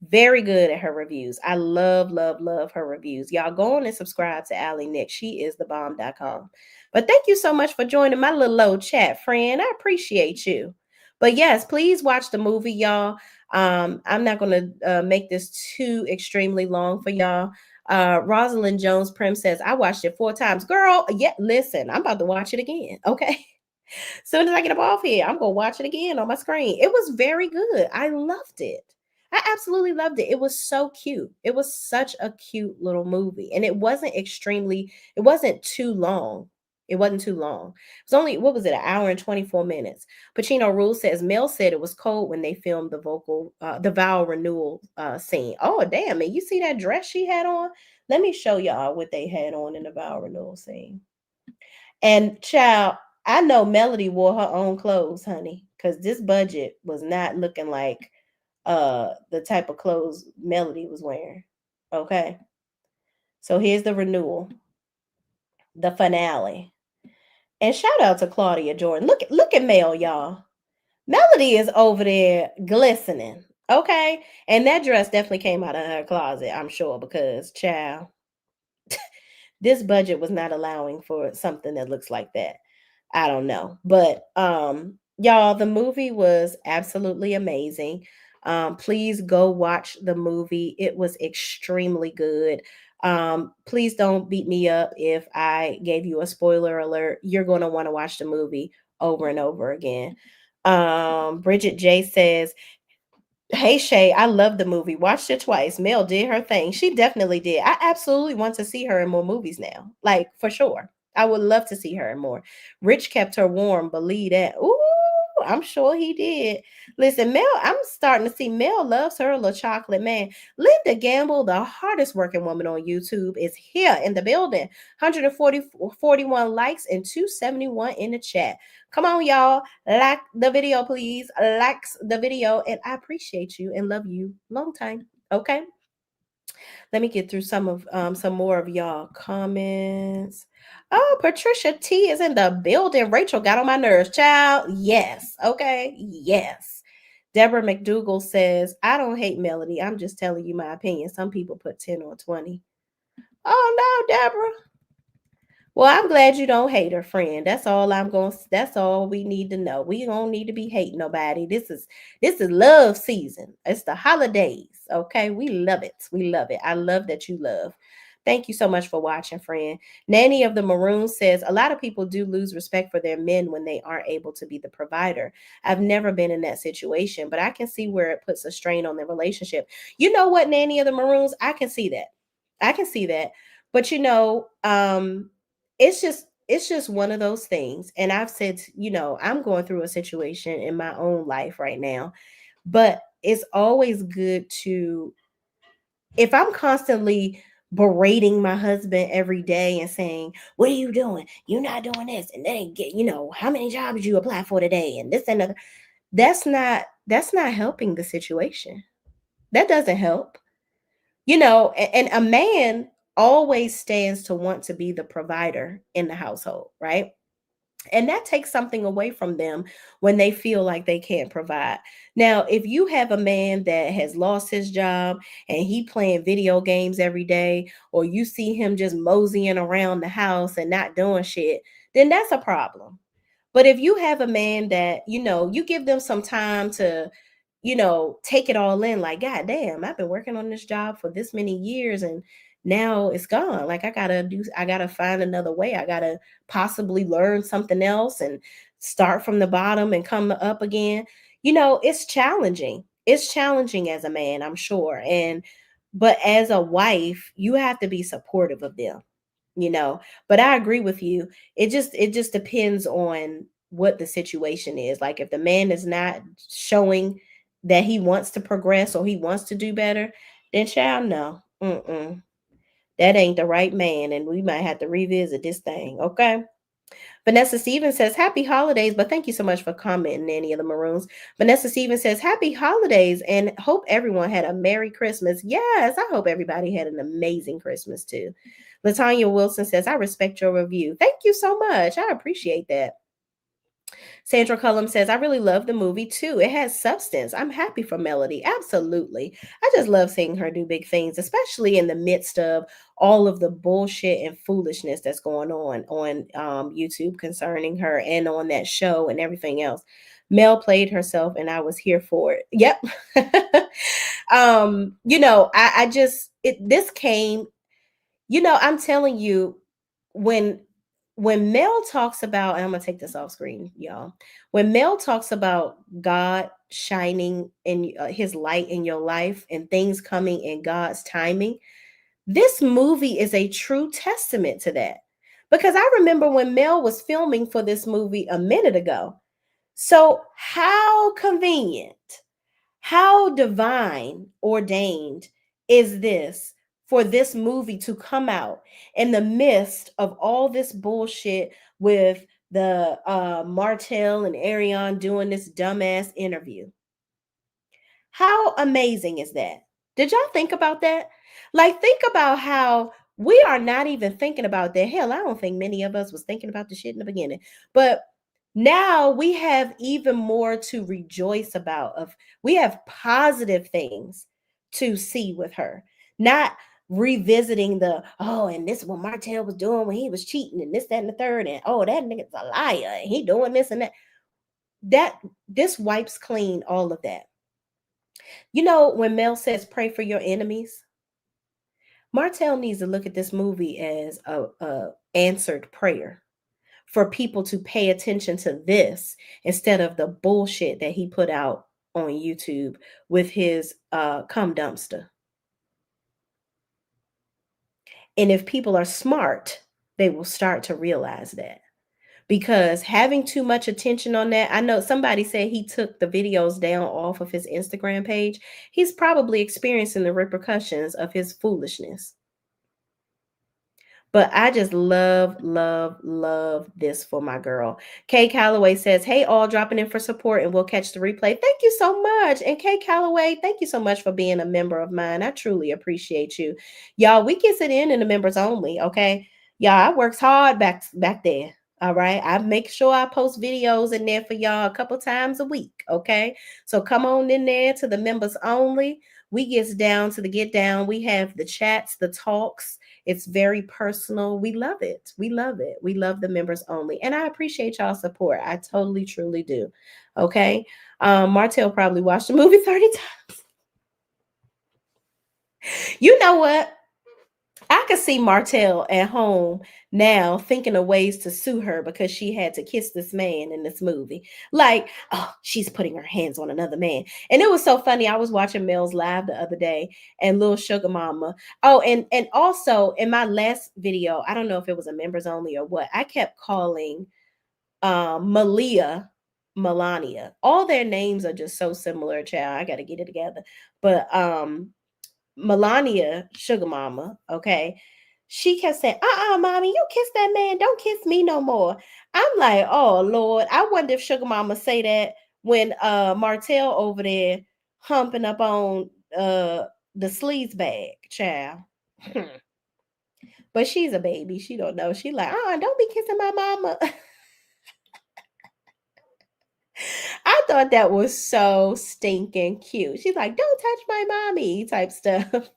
Very good at her reviews. I love, love, love her reviews. Y'all go on and subscribe to Allie Nick. She is thebomb.com. But thank you so much for joining my little low chat, friend. I appreciate you. But yes, please watch the movie, y'all. I'm not going to make this too extremely long for y'all. Rosalind Jones Prim says, "I watched it 4 times." Girl, yeah, listen, I'm about to watch it again. Okay. Soon as I get up off here, I'm gonna watch it again on my screen. It was very good. I loved it. I absolutely loved it. It was so cute. It was such a cute little movie. And it wasn't too long. It wasn't too long. It was only, what was it, an hour and 24 minutes. Pacino Rule says, Mel said it was cold when they filmed the vow renewal scene. Oh, damn. And you see that dress she had on? Let me show y'all what they had on in the vow renewal scene. And child, I know Melody wore her own clothes, honey, because this budget was not looking like the type of clothes Melody was wearing. Okay. So here's the renewal, the finale. And shout out to Claudia Jordan. Look at Mel, y'all. Melody is over there glistening. Okay. And that dress definitely came out of her closet, I'm sure, because child, this budget was not allowing for something that looks like that. I don't know. But y'all, the movie was absolutely amazing. Please go watch the movie. It was extremely good. Please don't beat me up if I gave you a spoiler alert. You're going to want to watch the movie over and over again. Bridget J says, "Hey Shay, I love the movie. Watched it twice. Mel did her thing. She definitely did. I absolutely want to see her in more movies now. Like, for sure. I would love to see her more. Rich kept her warm, believe that. Ooh, I'm sure he did. Listen, Mel, I'm starting to see Mel loves her little chocolate man. Linda Gamble, the hardest working woman on YouTube, is here in the building. 41 likes and 271 in the chat. Come on, y'all. Like the video, please. Likes the video. And I appreciate you and love you long time. Okay. Let me get through some more of y'all comments. Oh, Patricia T is in the building. Rachel got on my nerves, child. Yes. Okay. Yes. Deborah McDougal says, I don't hate Melody. I'm just telling you my opinion. Some people put 10 or 20. Oh no, Deborah. Well, I'm glad you don't hate her, friend. That's all we need to know. We don't need to be hating nobody. This is love season. It's the holidays. Okay. We love it. We love it. I love that you love. Thank you so much for watching, friend. Nanny of the Maroon says a lot of people do lose respect for their men when they aren't able to be the provider. I've never been in that situation, but I can see where it puts a strain on the relationship. You know what, Nanny of the Maroons? I can see that. I can see that. But it's just one of those things, and I've said, I'm going through a situation in my own life right now, but it's always good to, if I'm constantly berating my husband every day and saying, what are you doing, you're not doing this, and then get, how many jobs you apply for today, and this and that, that's not helping the situation. That doesn't help. And a man always stands to want to be the provider in the household, right? And that takes something away from them when they feel like they can't provide. Now, if you have a man that has lost his job and he playing video games every day, or you see him just moseying around the house and not doing shit, then that's a problem. But if you have a man that, you give them some time to, take it all in, like, God damn, I've been working on this job for this many years and now it's gone. Like, I gotta find another way. I gotta possibly learn something else and start from the bottom and come up again. It's challenging. It's challenging as a man, I'm sure. But as a wife, you have to be supportive of them, you know. But I agree with you. It just depends on what the situation is. Like, if the man is not showing that he wants to progress or he wants to do better, then child, no. That ain't the right man, and we might have to revisit this thing, okay? Vanessa Stevens says, Happy holidays, but thank you so much for commenting, Nanny of the Maroons. Vanessa Stevens says, Happy holidays, and hope everyone had a Merry Christmas. Yes, I hope everybody had an amazing Christmas too. Latanya Wilson says, I respect your review. Thank you so much. I appreciate that. Sandra Cullum says, I really love the movie too. It has substance. I'm happy for Melody. Absolutely. I just love seeing her do big things, especially in the midst of all of the bullshit and foolishness that's going on YouTube concerning her and on that show and everything else. Mel played herself and I was here for it. Yep. I just, this came, I'm telling you, when Mel talks about, and I'm gonna take this off screen, y'all. When Mel talks about God shining in His light in your life and things coming in God's timing, this movie is a true testament to that. Because I remember when Mel was filming for this movie a minute ago. So how convenient, how divine ordained is this for this movie to come out in the midst of all this bullshit with the Martell and Ariane doing this dumbass interview? How amazing is that? Did y'all think about that? Like, think about how we are not even thinking about that. Hell, I don't think many of us was thinking about the shit in the beginning. But now we have even more to rejoice about. We have positive things to see with her. Not revisiting and this is what Martell was doing when he was cheating and this, that, and the third, and that nigga's a liar and he doing this and that. This wipes clean all of that. When Mel says pray for your enemies, Martell needs to look at this movie as a answered prayer for people to pay attention to this instead of the bullshit that he put out on YouTube with his cum dumpster. And if people are smart, they will start to realize that. Because having too much attention on that, I know somebody said he took the videos down off of his Instagram page. He's probably experiencing the repercussions of his foolishness. But I just love, love, love this for my girl. Kay Calloway says, "Hey, all dropping in for support and we'll catch the replay." Thank you so much. And Kay Calloway, thank you so much for being a member of mine. I truly appreciate you. Y'all, we can sit in the members only, okay? Y'all, I works hard back there. All right. I make sure I post videos in there for y'all a couple times a week. Okay. So come on in there to the members only. We gets down to the get down. We have the chats, the talks. It's very personal. We love it. We love it. We love the members only. And I appreciate y'all support. I totally, truly do. Okay. Martell probably watched the movie 30 times. You know what? I could see Martell at home now thinking of ways to sue her because she had to kiss this man in this movie. Like, oh, she's putting her hands on another man. And it was so funny. I was watching Mel's live the other day and Little Sugar Mama. Oh, and also in my last video, I don't know if it was a members only or what, I kept calling Malia Melania. All their names are just so similar, child. I gotta get it together. But Melania, Sugar Mama, okay, she kept saying, mommy, you kiss that man. Don't kiss me no more. I'm like, oh, Lord. I wonder if Sugar Mama say that when Martell over there humping up on the sleaze bag, child. But she's a baby. She don't know. She like, don't be kissing my mama. I thought that was so stinking cute. She's like, don't touch my mommy type stuff.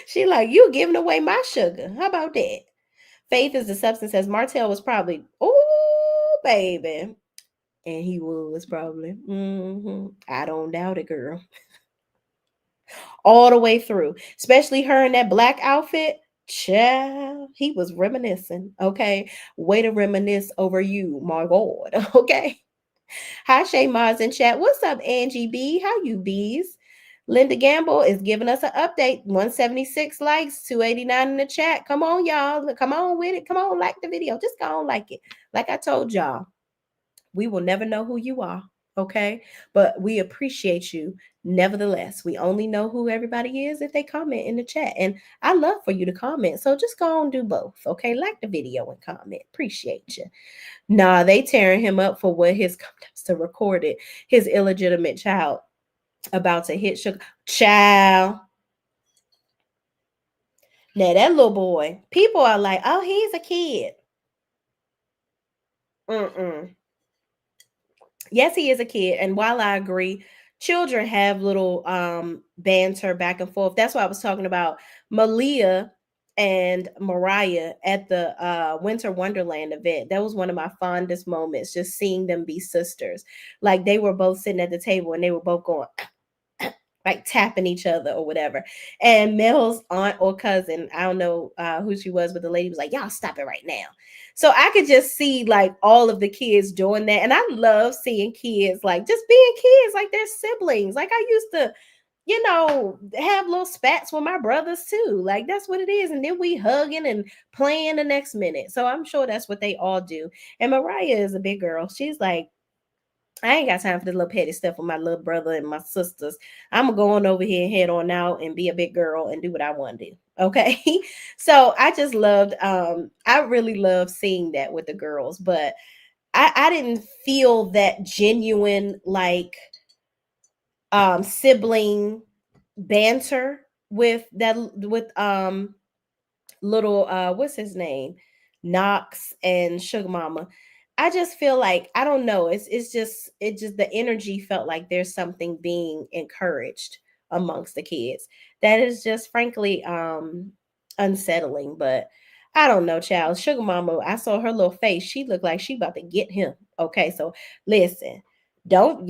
She like, you giving away my sugar. How about that? Faith is the substance, says Martell was probably, oh, baby. And he was probably. I don't doubt it, girl. All the way through. Especially her in that black outfit. Child, he was reminiscing. Okay. Way to reminisce over you, my God. Okay. Hi, Shay Mars in chat. What's up, Angie B? How you bees? Linda Gamble is giving us an update. 176 likes, 289 in the chat. Come on, y'all. Come on with it. Come on, like the video. Just go on, like it. Like I told y'all, we will never know who you are. Okay. But we appreciate you. Nevertheless, we only know who everybody is if they comment in the chat. And I love for you to comment. So just go on, do both. Okay. Like the video and comment. Appreciate you. Nah, they tearing him up for what his to record it. His illegitimate child about to hit sugar. Child. Now that little boy, people are like, oh, he's a kid. Mm-mm. Yes, he is a kid. And while I agree, children have little banter back and forth. That's why I was talking about Malia and Mariah at the Winter Wonderland event. That was one of my fondest moments, just seeing them be sisters. Like they were both sitting at the table and they were both going like tapping each other or whatever. And Mel's aunt or cousin, I don't know who she was, but the lady was like, y'all stop it right now. So I could just see like all of the kids doing that. And I love seeing kids like just being kids, like they're siblings. Like I used to, have little spats with my brothers too. Like that's what it is. And then we hugging and playing the next minute. So I'm sure that's what they all do. And Mariah is a big girl. She's like, I ain't got time for this little petty stuff with my little brother and my sisters. I'm going over here and head on out and be a big girl and do what I want to do. Okay. So I just loved, I really love seeing that with the girls, but I didn't feel that genuine like sibling banter with little what's his name, Knox and Sugar Mama. I just feel like I don't know, it's just the energy felt like there's something being encouraged amongst the kids that is just frankly unsettling. But I don't know, child. Sugar Mama, I saw her little face, she looked like she about to get him. Okay, so listen, don't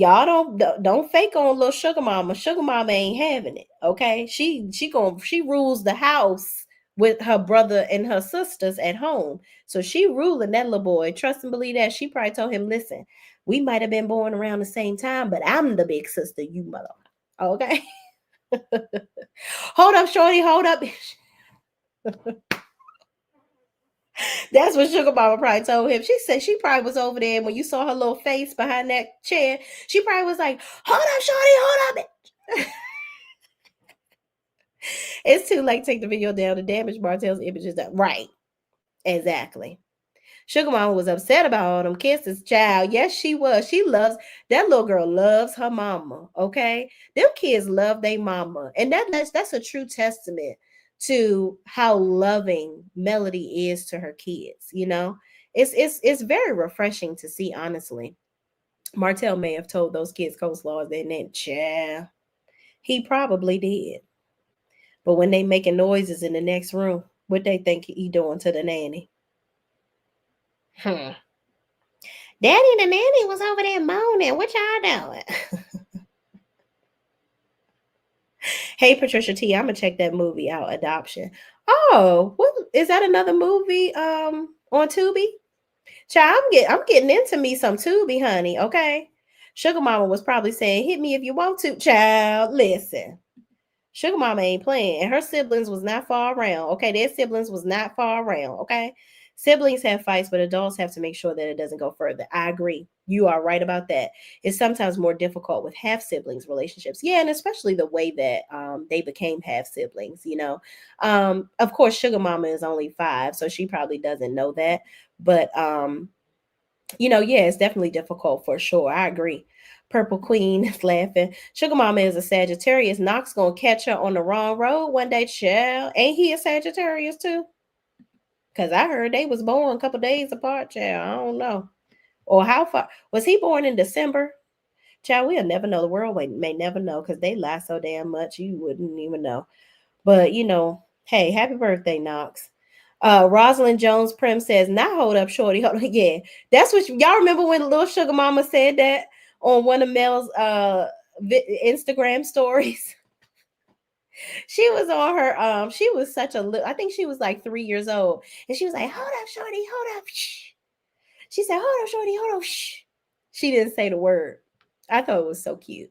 fake on little Sugar Mama. Sugar Mama ain't having it. Okay, she rules the house with her brother and her sisters at home. So she ruling that little boy. Trust and believe that. She probably told him, listen, we might have been born around the same time, but I'm the big sister, you mother. Okay. Hold up, shorty, hold up. That's what Sugar Mama probably told him. She said she probably was over there, and when you saw her little face behind that chair, she probably was like, "Hold up, shorty, hold up." It's too late. Take the video down. The damage Martell's images done. Right. Exactly. Sugar Mama was upset about all them kisses, child. Yes, she was. She loves that little girl. Loves her mama. Okay, them kids love their mama, and that's a true testament to how loving Melody is to her kids. You know, it's very refreshing to see. Honestly, Martell may have told those kids coleslaw their name. Child, he probably did. But when they making noises in the next room, what they think he doing to the nanny? Hmm. Daddy and the nanny was over there moaning. What y'all doing? Hey, Patricia T, I'm gonna check that movie out. Adoption. Oh, what is that? Another movie? On Tubi. Child, I'm getting into me some Tubi, honey. Okay. Sugar Mama was probably saying, "Hit me if you want to." Child, listen. Sugar Mama ain't playing, and her siblings was not far around. Okay, their siblings was not far around. Okay, siblings have fights, but adults have to make sure that it doesn't go further. I agree. You are right about that. It's sometimes more difficult with half siblings relationships. Yeah, and especially the way that they became half siblings. Of course, Sugar Mama is only 5, so she probably doesn't know that. But yeah, it's definitely difficult for sure. I agree. Purple Queen is laughing. Sugar Mama is a Sagittarius. Knox gonna catch her on the wrong road one day, child. Ain't he a Sagittarius too? Cause I heard they was born a couple days apart, child. I don't know. Or how far was he born in December? Child, we'll never know. The world may never know because they lie so damn much you wouldn't even know. But hey, happy birthday, Knox. Rosalind Jones Prim says, "Not hold up, shorty." Hold on. Yeah, that's what y'all remember when Little Sugar Mama said that on one of Mel's Instagram stories. She was on her she was such a little, I think she was like 3 years old, and she was like, "Hold up, shorty, hold up." Shh. She said, "Hold up, shorty, hold up." Shh. She didn't say the word. I thought it was so cute.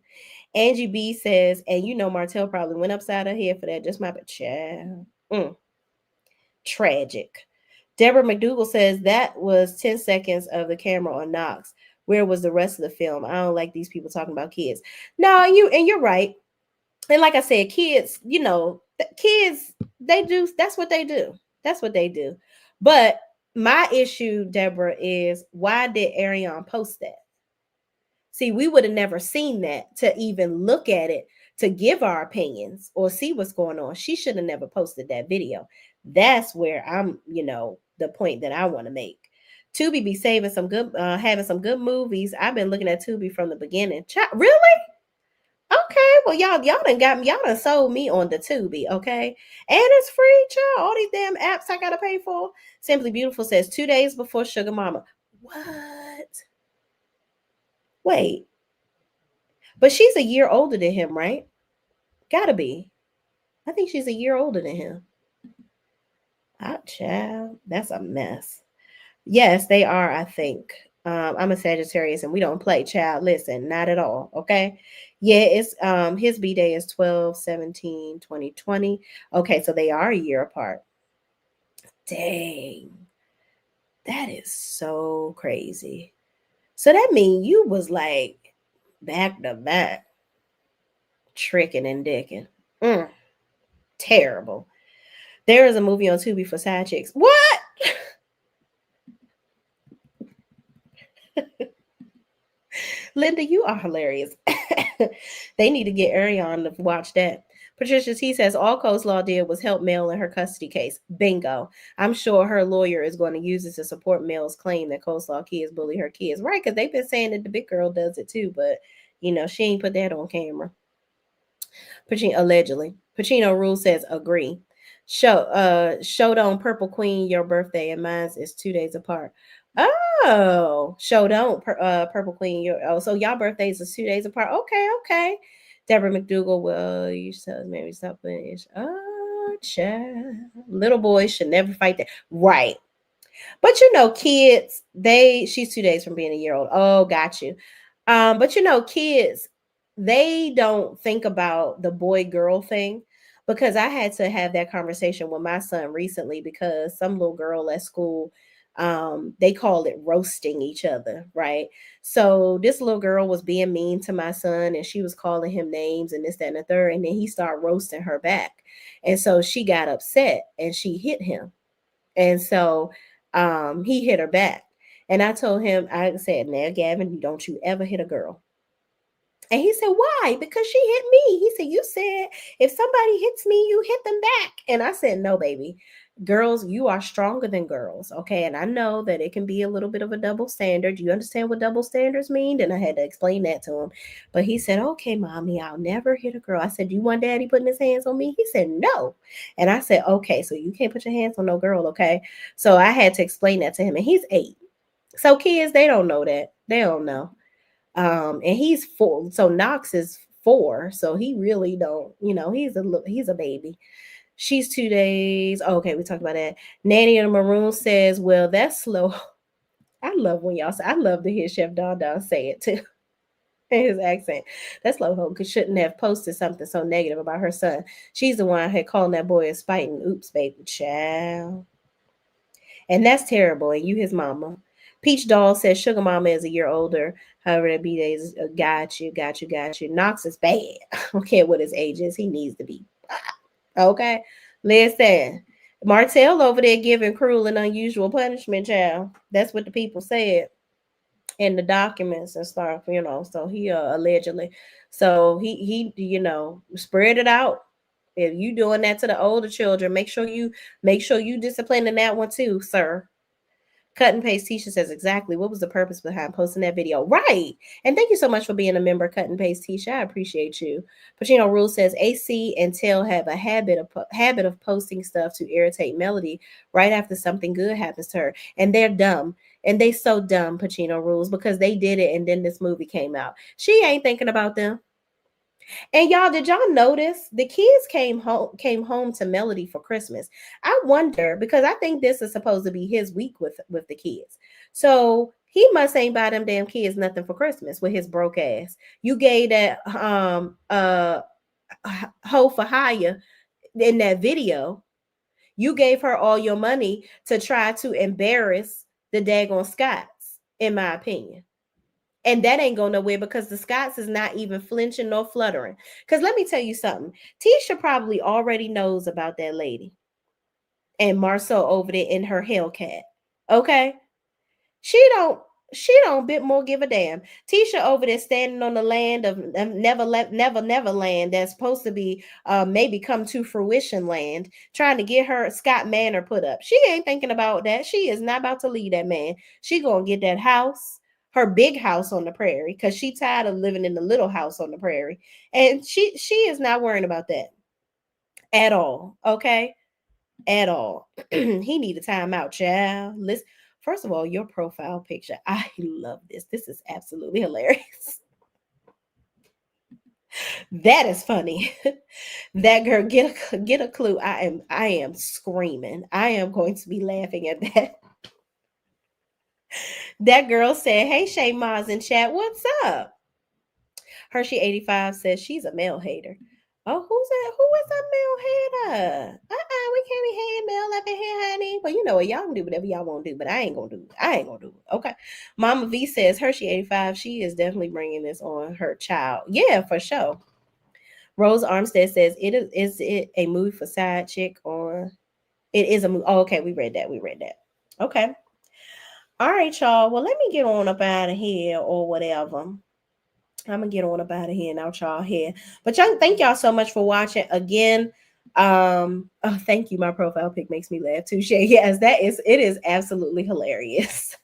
Angie B says, and Martell probably went upside her head for that. Just my child. Tragic. Deborah McDougal says that was 10 seconds of the camera on Knox. Where was the rest of the film? I don't like these people talking about kids. No, you're right. And like I said, kids, kids, they do, that's what they do. That's what they do. But my issue, Deborah, is why did Ariane post that? See, we would have never seen that to even look at it, to give our opinions or see what's going on. She should have never posted that video. That's where I'm, the point that I want to make. Tubi be saving some good, having some good movies. I've been looking at Tubi from the beginning. Really? Okay, well, y'all done sold me on the Tubi, okay? And it's free, child. All these damn apps I gotta pay for. Simply Beautiful says 2 days before Sugar Mama. What? Wait, but she's a year older than him, right? Gotta be. I think she's a year older than him. Ah, child, that's a mess. Yes, they are, I think. I'm a Sagittarius and we don't play, child. Listen, not at all. Okay. Yeah, it's his B day is 12/17/2020. Okay, so they are a year apart. Dang. That is so crazy. So that means you was like back to back, tricking and dicking. Terrible. There is a movie on Tubi for side chicks. What? Linda, you are hilarious. They need to get Ariane to watch that. Patricia T says all coleslaw did was help Mel in her custody case. Bingo. I'm sure her lawyer is going to use it to support Mel's claim that coleslaw kids bully her kids. Right, because they've been saying that the big girl does it too, but she ain't put that on camera. Allegedly. Pacino Rule says agree. Showed on Purple Queen, your birthday and mine is 2 days apart. Oh, showed on Purple Queen. So y'all birthdays is 2 days apart. Okay. Deborah McDougal, well, you tell maybe stop putting it. Oh, child. Little boys should never fight that. Right. But kids, she's 2 days from being a year old. Oh, got you. But kids, they don't think about the boy girl thing. because I had to have that conversation with my son recently because some little girl at school, they call it roasting each other, right? So this little girl was being mean to my son and she was calling him names and this, that, and the third. And then he started roasting her back. And so she got upset and she hit him. And so he hit her back. And I told him, I said, now, Gavin, don't you ever hit a girl. And he said, why? Because she hit me. He said, you said if somebody hits me, you hit them back. And I said, no, baby. Girls, you are stronger than girls. Okay. And I know that it can be a little bit of a double standard. You understand what double standards mean? And I had to explain that to him. But he said, okay, mommy, I'll never hit a girl. I said, do you want daddy putting his hands on me? He said, no. And I said, okay, so you can't put your hands on no girl. Okay. So I had to explain that to him. And he's 8. So kids, they don't know that. They don't know. And he's 4. So Knox is 4. So he really don't, he's a baby. She's 2 days. Okay, we talked about that. Nanny in the Maroon says, well, that's slow. I love when y'all say, I love to hear Chef Don Don say it too. In his accent. That's slow ho because shouldn't have posted something so negative about her son. She's the one had calling that boy a spiting. Oops, baby child. And that's terrible. And you his mama. Peach Doll says Sugar Mama is a year older. However, that B-Days got you, got you, got you. Knox is bad. I don't care what his age is. He needs to be. Okay. Listen. Martell over there giving cruel and unusual punishment, child. That's what the people said in the documents and stuff, So he allegedly. So he spread it out. If you doing that to the older children, make sure you disciplining that one too, sir. Cut and paste Tisha says exactly what was the purpose behind posting that video. Right. And thank you so much for being a member, Cut and Paste Tisha. I appreciate you. Pacino Rule says AC and Tail have a habit of posting stuff to irritate Melody right after something good happens to her. And they're dumb. And they so dumb, Pacino Rules, because they did it and then this movie came out. She ain't thinking about them. And y'all, did y'all notice the kids came home to Melody for Christmas? I wonder because I think this is supposed to be his week with the kids. So he must ain't buy them damn kids nothing for Christmas with his broke ass. You gave that hoe for hire in that video. You gave her all your money to try to embarrass the daggone Scots, in my opinion. And that ain't going nowhere because the Scots is not even flinching nor fluttering. Because let me tell you something. Tisha probably already knows about that lady. And Marceau over there in her Hellcat. Okay? She don't bit more give a damn. Tisha over there standing on the land of never land that's supposed to be maybe come to fruition land, trying to get her Scott Manor put up. She ain't thinking about that. She is not about to leave that man. She gonna get that house, her big house on the prairie, because she tired of living in the little house on the prairie. And she is not worrying about that at all. Okay? At all. He need a timeout, child. Listen. First of all, your profile picture. I love this. This is absolutely hilarious. That is funny. That girl, get a clue. I am screaming. I am going to be laughing at that. That girl said, "Hey Shay Maz in chat, what's up?" Hershey85 says she's a male hater. Oh, who's that? Who is a male hater? We can't be hating male up in here, honey. But you know what? Y'all can do whatever y'all want to do, but I ain't gonna do it. I ain't gonna do it. Okay. Mama V says Hershey85, she is definitely bringing this on her child. Yeah, for sure. Rose Armstead says, is it a movie for side chick or it is a movie? Oh, okay. We read that. Okay. All right, y'all. Well, let me get on up out of here or whatever. I'm gonna get on up out of here and out y'all here. But y'all, thank y'all so much for watching again. Thank you. My profile pic makes me laugh too, Shay. Yes, it is absolutely hilarious.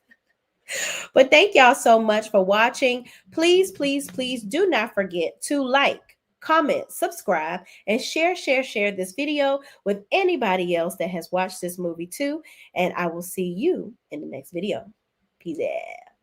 But thank y'all so much for watching. Please, please, please do not forget to like, comment, subscribe, and share this video with anybody else that has watched this movie too. And I will see you in the next video. Peace out.